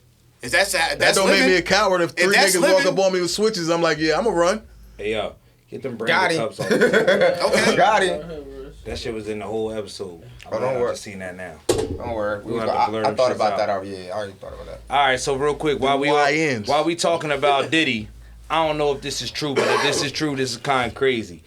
If that's That that's don't living. make me a coward. If three that's niggas walk living- up on me with switches, I'm like, yeah, I'm gonna run. Hey yo, get them Got branded him. cups off. Okay. Got him. That shit was in the whole episode. Oh, don't I worry. just seen that now. Don't worry. We gonna have to blur I them thought shits about out. that already. Yeah, I already thought about that. All right, so real quick, while we talking about Diddy, I don't know if this is true, but if this is true, this is kind of crazy.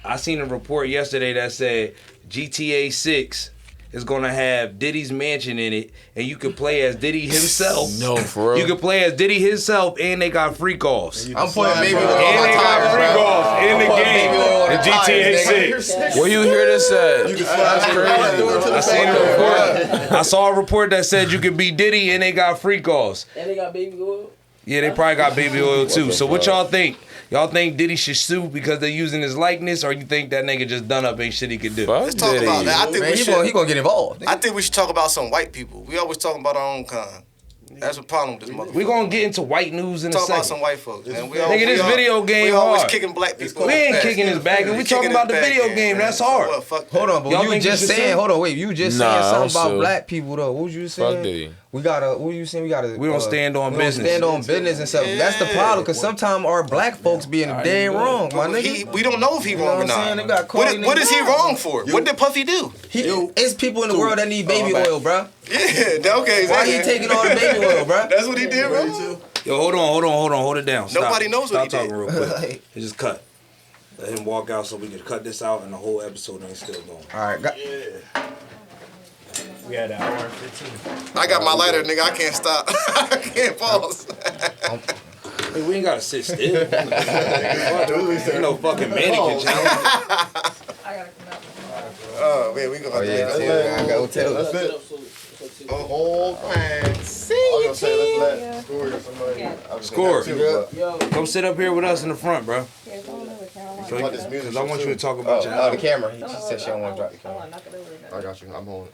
I seen a report yesterday that said GTA 6 is gonna have Diddy's mansion in it, and you can play as Diddy himself. No, for real. You can play as Diddy himself, and they got freak offs. I'm putting baby oil on And my they got tires, freak bro. offs in the game. The GTA 6. Where you hear this at? That's crazy. I seen a report. I saw a report that said you could be Diddy and they got freak offs. And they got baby oil. Yeah, they probably got baby oil too. So what y'all think? Y'all think Diddy should sue because they're using his likeness, or you think that nigga just done up ain't shit he could do? Let's talk about that. I think we should. He gonna get involved. I think we should talk about some white people. We always talking about our own kind. That's the problem with this motherfucker. We gonna get into white news in a Talk second. about some white folks, man. Nigga, this video game we always hard. kicking black people. We ain't kicking his back. We talking about the video game. That's hard. Hold on, but Y'all you think just you should saying. sue? Hold on, wait. You just saying Nah, something I'm about sue. black people though. What was you Fuck saying? Diddy. We gotta. What were you saying? We gotta. We don't stand on we don't business. stand on business and stuff. That's the problem, because sometimes our black folks be in the dead wrong, my nigga. We don't know if he You know wrong or what I'm saying? not. They got Cardi What is he niggas. wrong for? What did Puffy do? It's people in the world that need baby oil, bro. Yeah, okay. Why he taking all the baby oil, bro? That's what he did, bro. Yo, hold hold it down. Stop. Nobody knows what Stop he talking did. real quick. It just cut. Let him walk out so we can cut this out and the whole episode ain't still going. All right, We had an hour and 15. I got my lighter, nigga. I can't stop. I can't pause. Hey, we ain't gotta sit still. Ain't no fucking mannequin challenge. Oh man, we gonna yeah, do it. that's I go tell. That's it. A whole plan. See you, let's let Score or somebody. Score. Yo, Come sit up here with us in the front, bro. Because I want you to talk about your Oh, the album. camera. She said she don't want to drop the camera. I got you. I'm holding.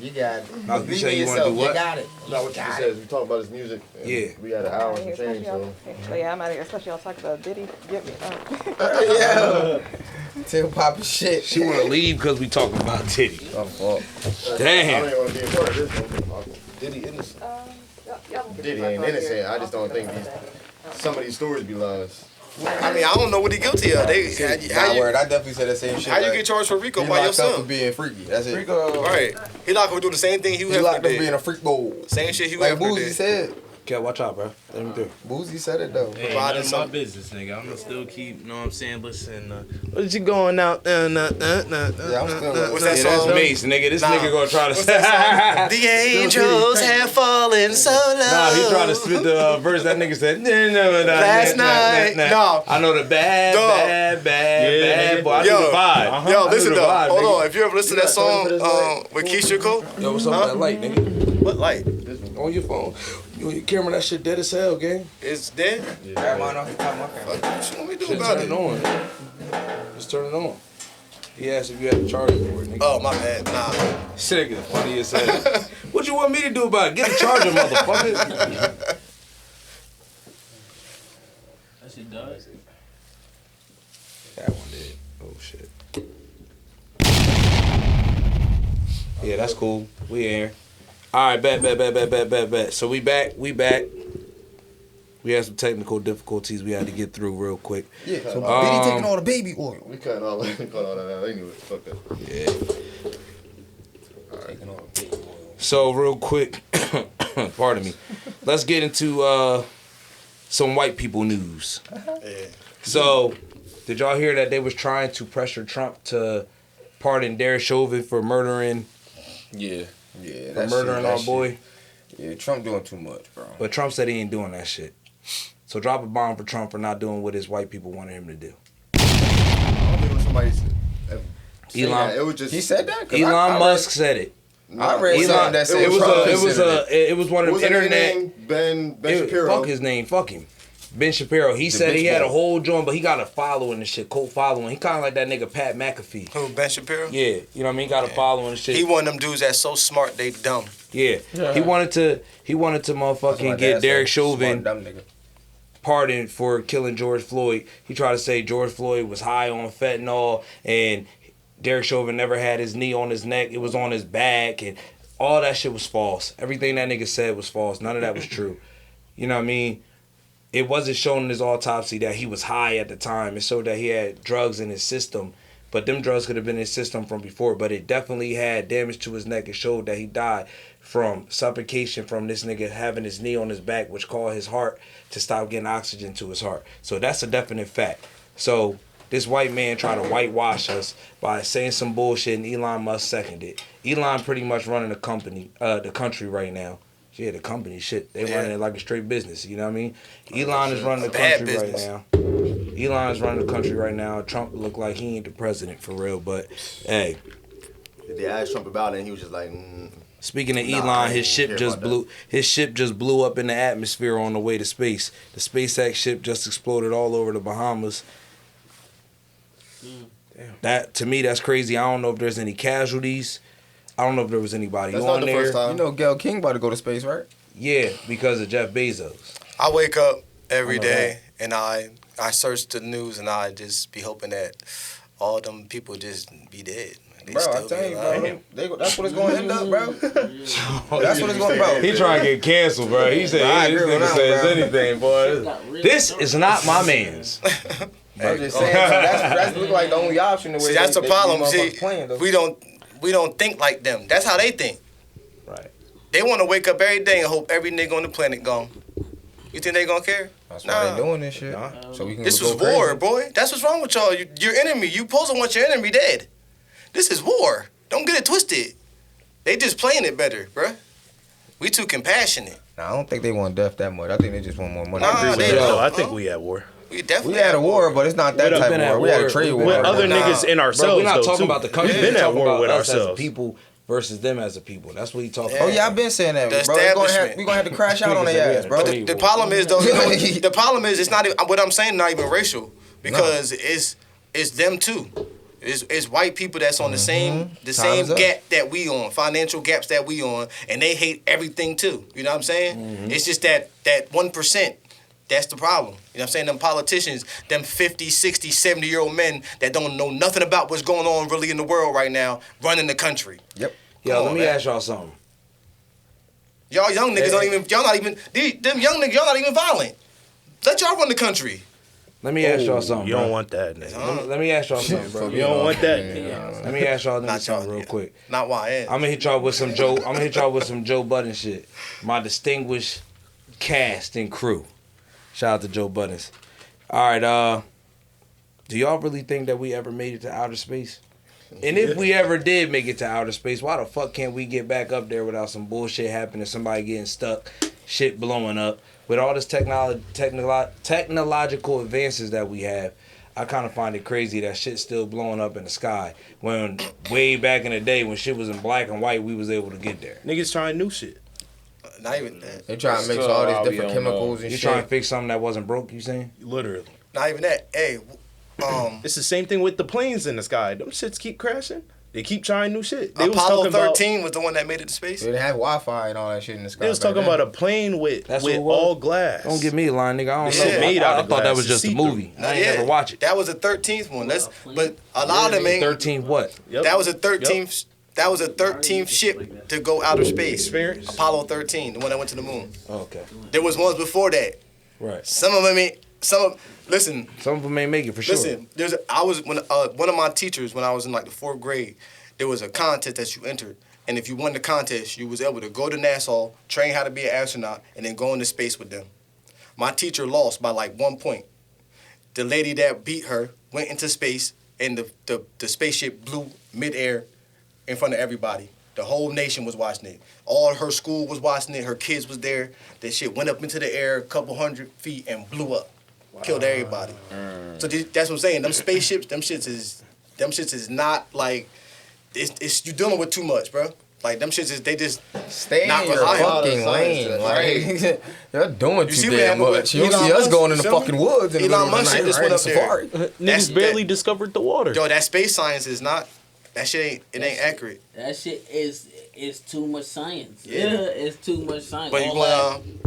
You got it. Now, you say you wanna do what? You got it. No, what you just said is we talk about his music. And Yeah. We had an hour and some change, so. Yeah, I'm out of here. Especially y'all talk about Diddy. Get me out. Yeah. Tell Papa shit. She want to leave because we talking about Diddy. I Damn. don't even want to be a part of this. Diddy innocent. Diddy ain't innocent. I just don't think some of these stories be lies. I mean, I don't know what he guilty of. Nah, word. I definitely said the same shit. How you get charged for RICO by locked up yourself? for being freaky. That's it. Right. He locked up for doing the same thing Hugh He Hefner locked up did. being a freak bowl. Same shit Hugh Like Hefner Boozy did. said. Okay, watch out, bro. Let him through. Boozy said it though. Hey, Providing none of my some- business, nigga. I'm gonna still keep, you know what I'm saying, listen, what you going out? Yeah, I'm still. What's that Yeah, that's song? Mace, nigga. This Nah. nigga gonna try to What's that song? The angels have fallen so low. Nah, he trying to spit the verse that nigga said. Last night. No. I know the bad nigga. boy. I know the vibe. Yo, I listen knew the though. vibe, Hold nigga. on. If you ever listen to that song with Keisha Cole, Yo, what's up with that light, nigga? what light? On your phone. You on your camera, that shit dead as hell, gang. It's dead. Grab mine off the top of my camera. What you want me to do Shit, about turn it? it on. Just turn it on. He asked if you had a charger for it, nigga. Oh my bad. Nah. This nigga funny as hell. What you want me to do about it? Get a charger, motherfucker. That shit does. That one did. Oh shit. Yeah, that's cool. We in here. All right, bet. So we back. We had some technical difficulties we had to get through real quick. Yeah. So Diddy taking all the baby oil. We cut all that out anyway. Fuck that. Yeah. So real quick, pardon me. Let's get into some white people news. So, did y'all hear that they was trying to pressure Trump to pardon Derek Chauvin for murdering? Yeah. Yeah. For murdering our boy. Yeah, Trump doing too much, bro. But Trump said he ain't doing that shit. So drop a bomb for Trump for not doing what his white people wanted him to do. I don't think it was somebody said Elon- that. It was just. He said that? 'Cause Elon Musk said it. I read something that said It was Trump one of What them was his internet. name? Ben Shapiro. Fuck his name. Fuck him. Ben Shapiro. He said he had a whole joint, but he got a following and shit, cult following. He kind of like that nigga Pat McAfee. Who, Ben Shapiro? Yeah, you know what I mean. He got a following and shit. He one of them dudes that's so smart they dumb. Yeah. He wanted to motherfucking get Derek Chauvin Dumb nigga. pardoned for killing George Floyd. He tried to say George Floyd was high on fentanyl and Derek Chauvin never had his knee on his neck. It was on his back and all that shit was false. Everything that nigga said was false. None of that was true. You know what I mean? It wasn't shown in his autopsy that he was high at the time. It showed that he had drugs in his system. But them drugs could have been in his system from before. But it definitely had damage to his neck. It showed that he died from suffocation from this nigga having his knee on his back, which caused his heart to stop getting oxygen to his heart. So that's a definite fact. So this white man trying to whitewash us by saying some bullshit, and Elon Musk seconded it. Elon pretty much running the country right now. Yeah, the company, shit, they running it like a straight business. You know what I mean? Elon is running the country right now. Elon is running the country right now. Trump look like he ain't the president for real, but hey. They asked Trump about it, and he was just like. Speaking of Elon, his ship just blew up in the atmosphere on the way to space. The SpaceX ship just exploded all over the Bahamas. That to me, that's crazy. I don't know if there's any casualties. I don't know if there was anybody That's on not the there. first time. You know, Gail King about to go to space, right? Yeah, because of Jeff Bezos. I wake up every day and I search the news and I just be hoping that all them people just be dead. Bro, I tell you, bro, that's what it's going to end up, bro. That's what it's going to, bro. He trying to get canceled, bro. He said, this nigga says anything, boy. This is not my man's. I'm just saying, that's look like the only option. The way that's the problem. See, playing, we don't think like them. That's how they think. Right. They want to wake up every day and hope every nigga on the planet gone. You think they gonna care? That's why they doing this shit. So we can this was war, boy. That's what's wrong with y'all. Your enemy. You supposed to want your enemy dead. This is war. Don't get it twisted. They just playing it better, bruh. We too compassionate. Nah, I don't think they want death that much. I think they just want more money. I think we at war. We definitely had a war, but it's not that type of war. We had a trade war. With other niggas in ourselves, we're not talking about the country. We've been at war with us ourselves. As people versus them as a people. That's what he talking Oh about. yeah, I've been saying that, The bro. We're gonna have to crash out on their ass, bro. But the problem is though, the problem is it's not even, what I'm saying, not even racial, because it's them too. It's white people that's on the same gap that we on, financial gaps that we on, and they hate everything too. You know what I'm saying? It's just that 1%. That's the problem. You know what I'm saying? Them politicians, them 50, 60, 70-year-old men that don't know nothing about what's going on really in the world right now, running the country. Yep. Yo, let me ask y'all something. Y'all young niggas y'all not even violent. Let y'all run the country. Let me ask y'all something, You bro. don't want that, nigga. Let me ask y'all something, bro. You don't want that. Let me ask y'all something real quick. Not why. I'm gonna hit y'all with some Joe Budden shit. My distinguished cast and crew. Shout out to Joe Buttons. All right, do y'all really think that we ever made it to outer space? And if we ever did make it to outer space, why the fuck can't we get back up there without some bullshit happening, somebody getting stuck, shit blowing up? With all this technological advances that we have, I kind of find it crazy that shit's still blowing up in the sky. When way back in the day, when shit was in black and white, we was able to get there. Niggas trying new shit. Not even that. They trying to mix all these different chemicals and shit. You trying to fix something that wasn't broke, you saying? Literally. Not even that. Hey, it's the same thing with the planes in the sky. Them shits keep crashing. They keep trying new shit. They Apollo 13 was the one that made it to space. They have Wi-Fi and all that shit in the sky. They was talking about a plane with all glass. Don't give me a line, nigga. I don't know. Made out I of thought that glass. was just a movie. I ain't never watch it. That was the 13th one. But a lot of them ain't. 13 what? Yep. That was a 13th. That was a 13th ship to go outer space. Experience. Apollo 13, the one that went to the moon. Okay. There was ones before that. Right. Some of them ain't. Listen. Some of them ain't make it for sure. Listen. One of my teachers when I was in like the 4th grade. There was a contest that you entered, and if you won the contest, you was able to go to NASA, train how to be an astronaut, and then go into space with them. My teacher lost by like 1 point. The lady that beat her went into space, and the spaceship blew midair in front of everybody. The whole nation was watching it. All her school was watching it. Her kids was there. That shit went up into the air a couple 100 feet and blew up. Wow. Killed everybody. So that's what I'm saying. Them spaceships, them shits is not like... It's you dealing with too much, bro. Like them shits they just stay not in your fucking lane. Like they're doing too damn much. You don't see us going in the fucking woods in the middle of the night. Just went up safari. Niggas barely discovered the water. Yo, that space science is not. That shit ain't accurate. That shit is too much science. Yeah, it's too much science. But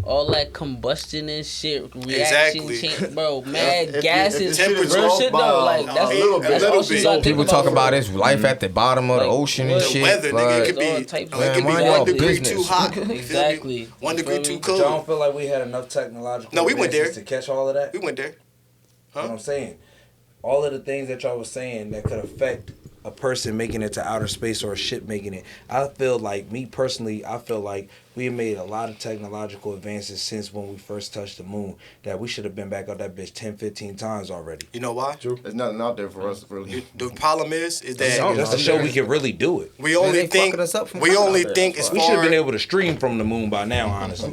all that combustion and shit, reaction, bro, mad gases, temperature real shit though. Like that's all she got. People talk about it's life at the bottom of the ocean and shit. The weather, nigga, it could be 1 degree too hot. Exactly. 1 degree too cold. Y'all don't feel like we had enough technological No, we went there to catch all of that? We went there. Huh? What I'm saying, all of the things that y'all was saying that could affect a person making it to outer space or a ship making it. I feel like, me personally, I feel like we have made a lot of technological advances since when we first touched the moon, that we should have been back up that bitch 10, 15 times already. You know why? True. There's nothing out there for us to really. The problem is that That's to show we can really do it. we only think as We should have far been able to stream from the moon by now, honestly.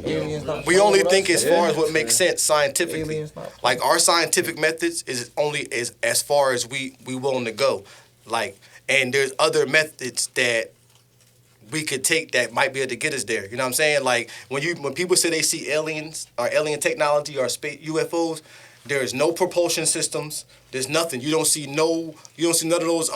we only think as far as what makes sense scientifically. Like our scientific methods is only as far as we willing to go. Like, and there's other methods that we could take that might be able to get us there. You know what I'm saying? Like when people say they see aliens or alien technology or space UFOs, there is no propulsion systems. There's nothing. You don't see none of those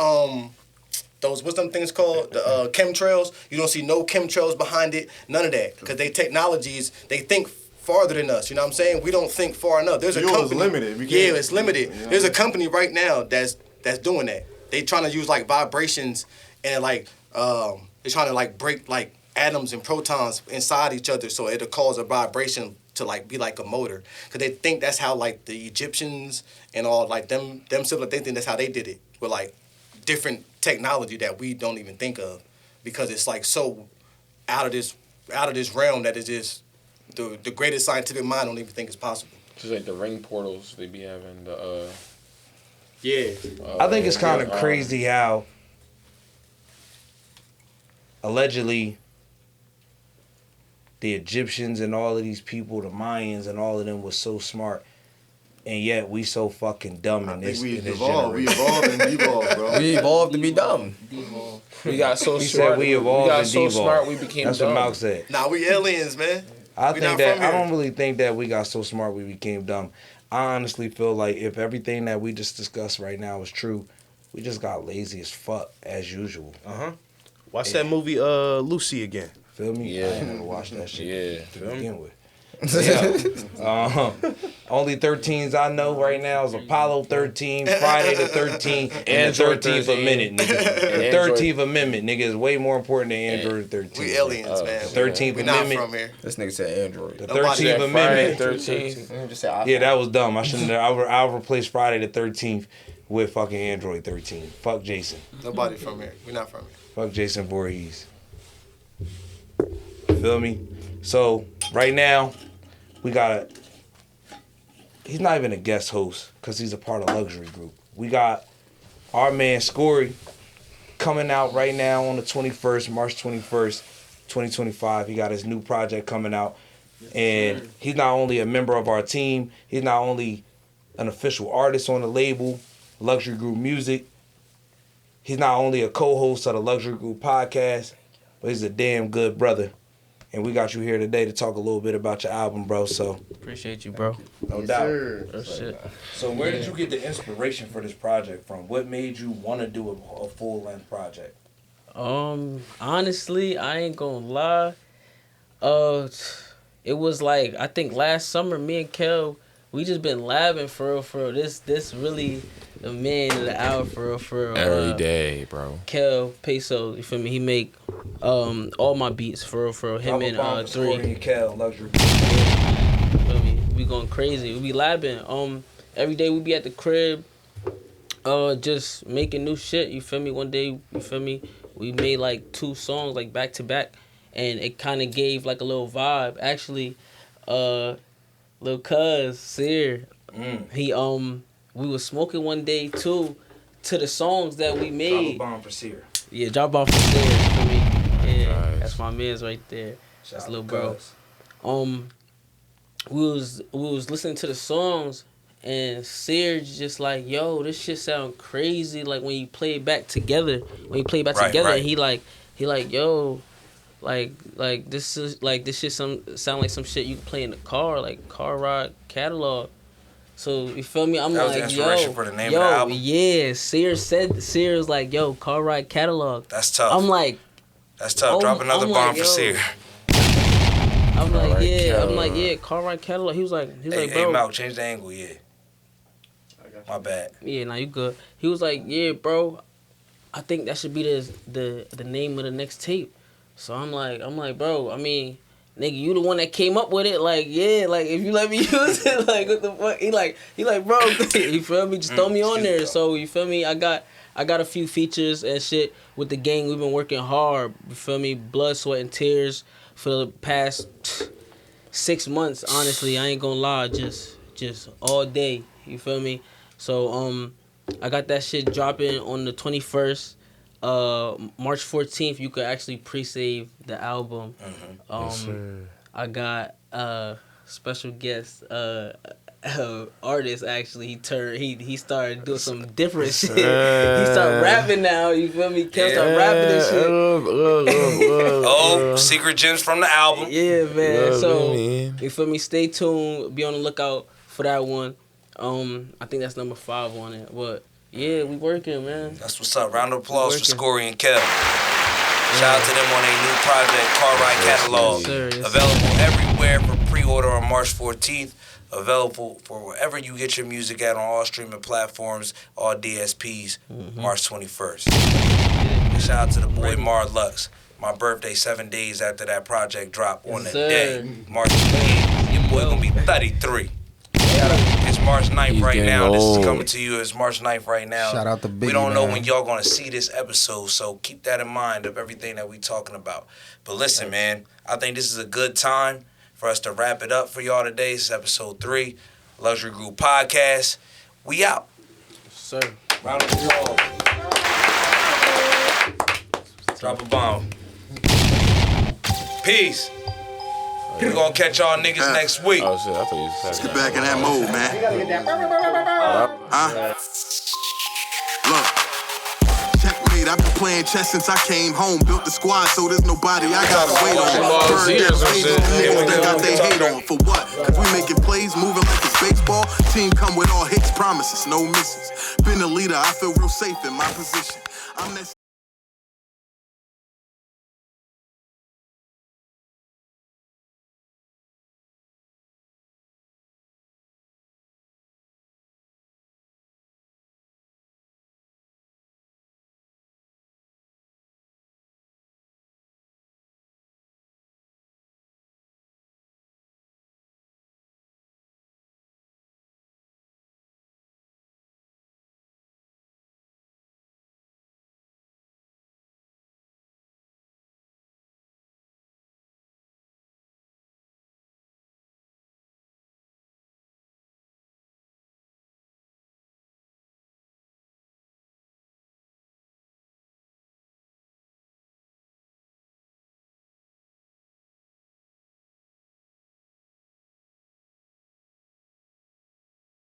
what's them things called? The chemtrails. You don't see no chemtrails behind it. None of that. Because they technologies, they think farther than us. You know what I'm saying? We don't think far enough. There's a company. It's limited. Yeah, it's limited. Yeah. There's a company right now that's doing that. They trying to use like vibrations and like they're trying to like break like atoms and protons inside each other so it'll cause a vibration to like be like a motor. Cause they think that's how like the Egyptians and all like them civil, they think that's how they did it with like different technology that we don't even think of because it's like so out of this realm that it's just the greatest scientific mind don't even think it's possible. Just like the ring portals they be having the. I think it's kind of crazy how allegedly the Egyptians and all of these people, the Mayans and all of them was so smart, and yet we so fucking dumb in this generation. We evolved and devolved, bro. We evolved to be dumb. We got so He smart. said we evolved and so devolved. smart we became That's dumb. what Malk said. Nah, we aliens, man. I We think not that from I here. don't really think that we got so smart we became dumb. I honestly feel like if everything that we just discussed right now is true, we just got lazy as fuck as usual. Watch that movie Lucy again. Feel me? Yeah. I ain't never watched that shit Yeah. to begin with. Only 13s I know right now is Apollo 13, Friday the 13th, and the 13th Amendment, nigga. The 13th Amendment, nigga, is way more important than Android 13. We aliens, man. The 13th we not Amendment. from here. This nigga said Android. The Nobody 13th said Amendment. 13th. Yeah, that was dumb. I shouldn't. I'll replace Friday the 13th with fucking Android 13. Fuck Jason. Nobody from here. We not from here. Fuck Jason Voorhees. Feel me? So right now, we got he's not even a guest host because he's a part of Luxury Group. We got our man Scory coming out right now on the 21st, March 21st, 2025. He got his new project coming out. And he's not only a member of our team, he's not only an official artist on the label, Luxury Group Music. He's not only a co-host of the Luxury Group podcast, but he's a damn good brother. And we got you here today to talk a little bit about your album, bro. So Appreciate you, bro. no doubt. Oh, shit. So where did you get the inspiration for this project from? What made you want to do a full-length project? Honestly, I ain't gonna lie. It was like, I think last summer, me and Kel, we just been laughing for real. This really the man of the hour for real. Every day, bro. Kel Peso, you feel me? He make all my beats for real. Him and Three. And Kel, Luxury. Feel me? We going crazy. We be labbing. Every day we be at the crib, just making new shit. You feel me? One day, you feel me? We made like 2 songs like back to back, and it kind of gave like a little vibe. Actually, little cuz Sear, he we was smoking one day too, to the songs that we made. Drop a bomb for Sear. Yeah, drop off for Sear. You feel me? Yeah, Nice. that's my man's right there. Shout That's out little to bro. Cuz. We was listening to the songs, and Sear's just like, yo, this shit sound crazy. Like when you play it back together, Right. and he like, yo, like this shit sound like some shit you can play in the car, like car ride catalog. So you feel me? I'm That was the like, inspiration yo, for the name of the album? yeah. Sear's like, yo, car ride catalog. That's tough. I'm like, That's tough. Oh, Drop another I'm bomb like, for yo. Sear. I'm like, Ride yeah. I'm catalog. like, yeah, car ride catalog. He was like, Hey, bro. Malk, change the angle, yeah. My bad. Yeah, now you good. He was like, yeah, bro, I think that should be the name of the next tape. So I'm like, bro, I mean, nigga, you the one that came up with it. Like, yeah, like if you let me use it, like what the fuck? He like, bro, you feel me? Just throw me on there. So you feel me? I got I got a few features and shit with the gang. We've been working hard. You feel me? Blood, sweat, and tears for the past 6 months. Honestly, I ain't gonna lie. Just all day. You feel me? So I got that shit dropping on the 21st. March 14th, you could actually pre-save the album. I got special guest artist. Actually, he started doing some different shit. He started rapping now. You feel me? Kev started rapping and shit. Secret gems from the album. Yeah, man. So you feel me? Stay tuned. Be on the lookout for that one. I think that's number 5 on it. But yeah, we working, man. That's what's up. Round of applause for Scory and Kev. Shout out to them on their new project, Car Ride Catalog. Yes, sir. Available everywhere for pre-order on March 14th. Available for wherever you get your music at on all streaming platforms, all DSPs, March 21st. Shout out to the boy Mar Lux. My birthday 7 days after that project dropped on the day, March 28th. Your boy gonna be 33. It's March 9th right now. This is coming to you. It's March 9th right now. Shout out to Biggie, we don't know man. when y'all gonna see this episode, so keep that in mind of everything that we talking about. But listen, man, I think this is a good time for us to wrap it up for y'all today. This is episode 3, Luxury Group Podcast. We out. Sir. Round of applause. Drop a bomb. Peace. We gonna catch y'all niggas next week. Oh shit, I thought you said Let's get back in that mode, man. Look. Checkmate, I've been playing chess since I came home. Built the squad so there's nobody I gotta wait on. Bird that raised niggas that got they hate on. For what? Cause we making plays, moving like it's baseball. Team come with all hits, promises, no misses. Been a leader, I feel real safe in my position. I'm that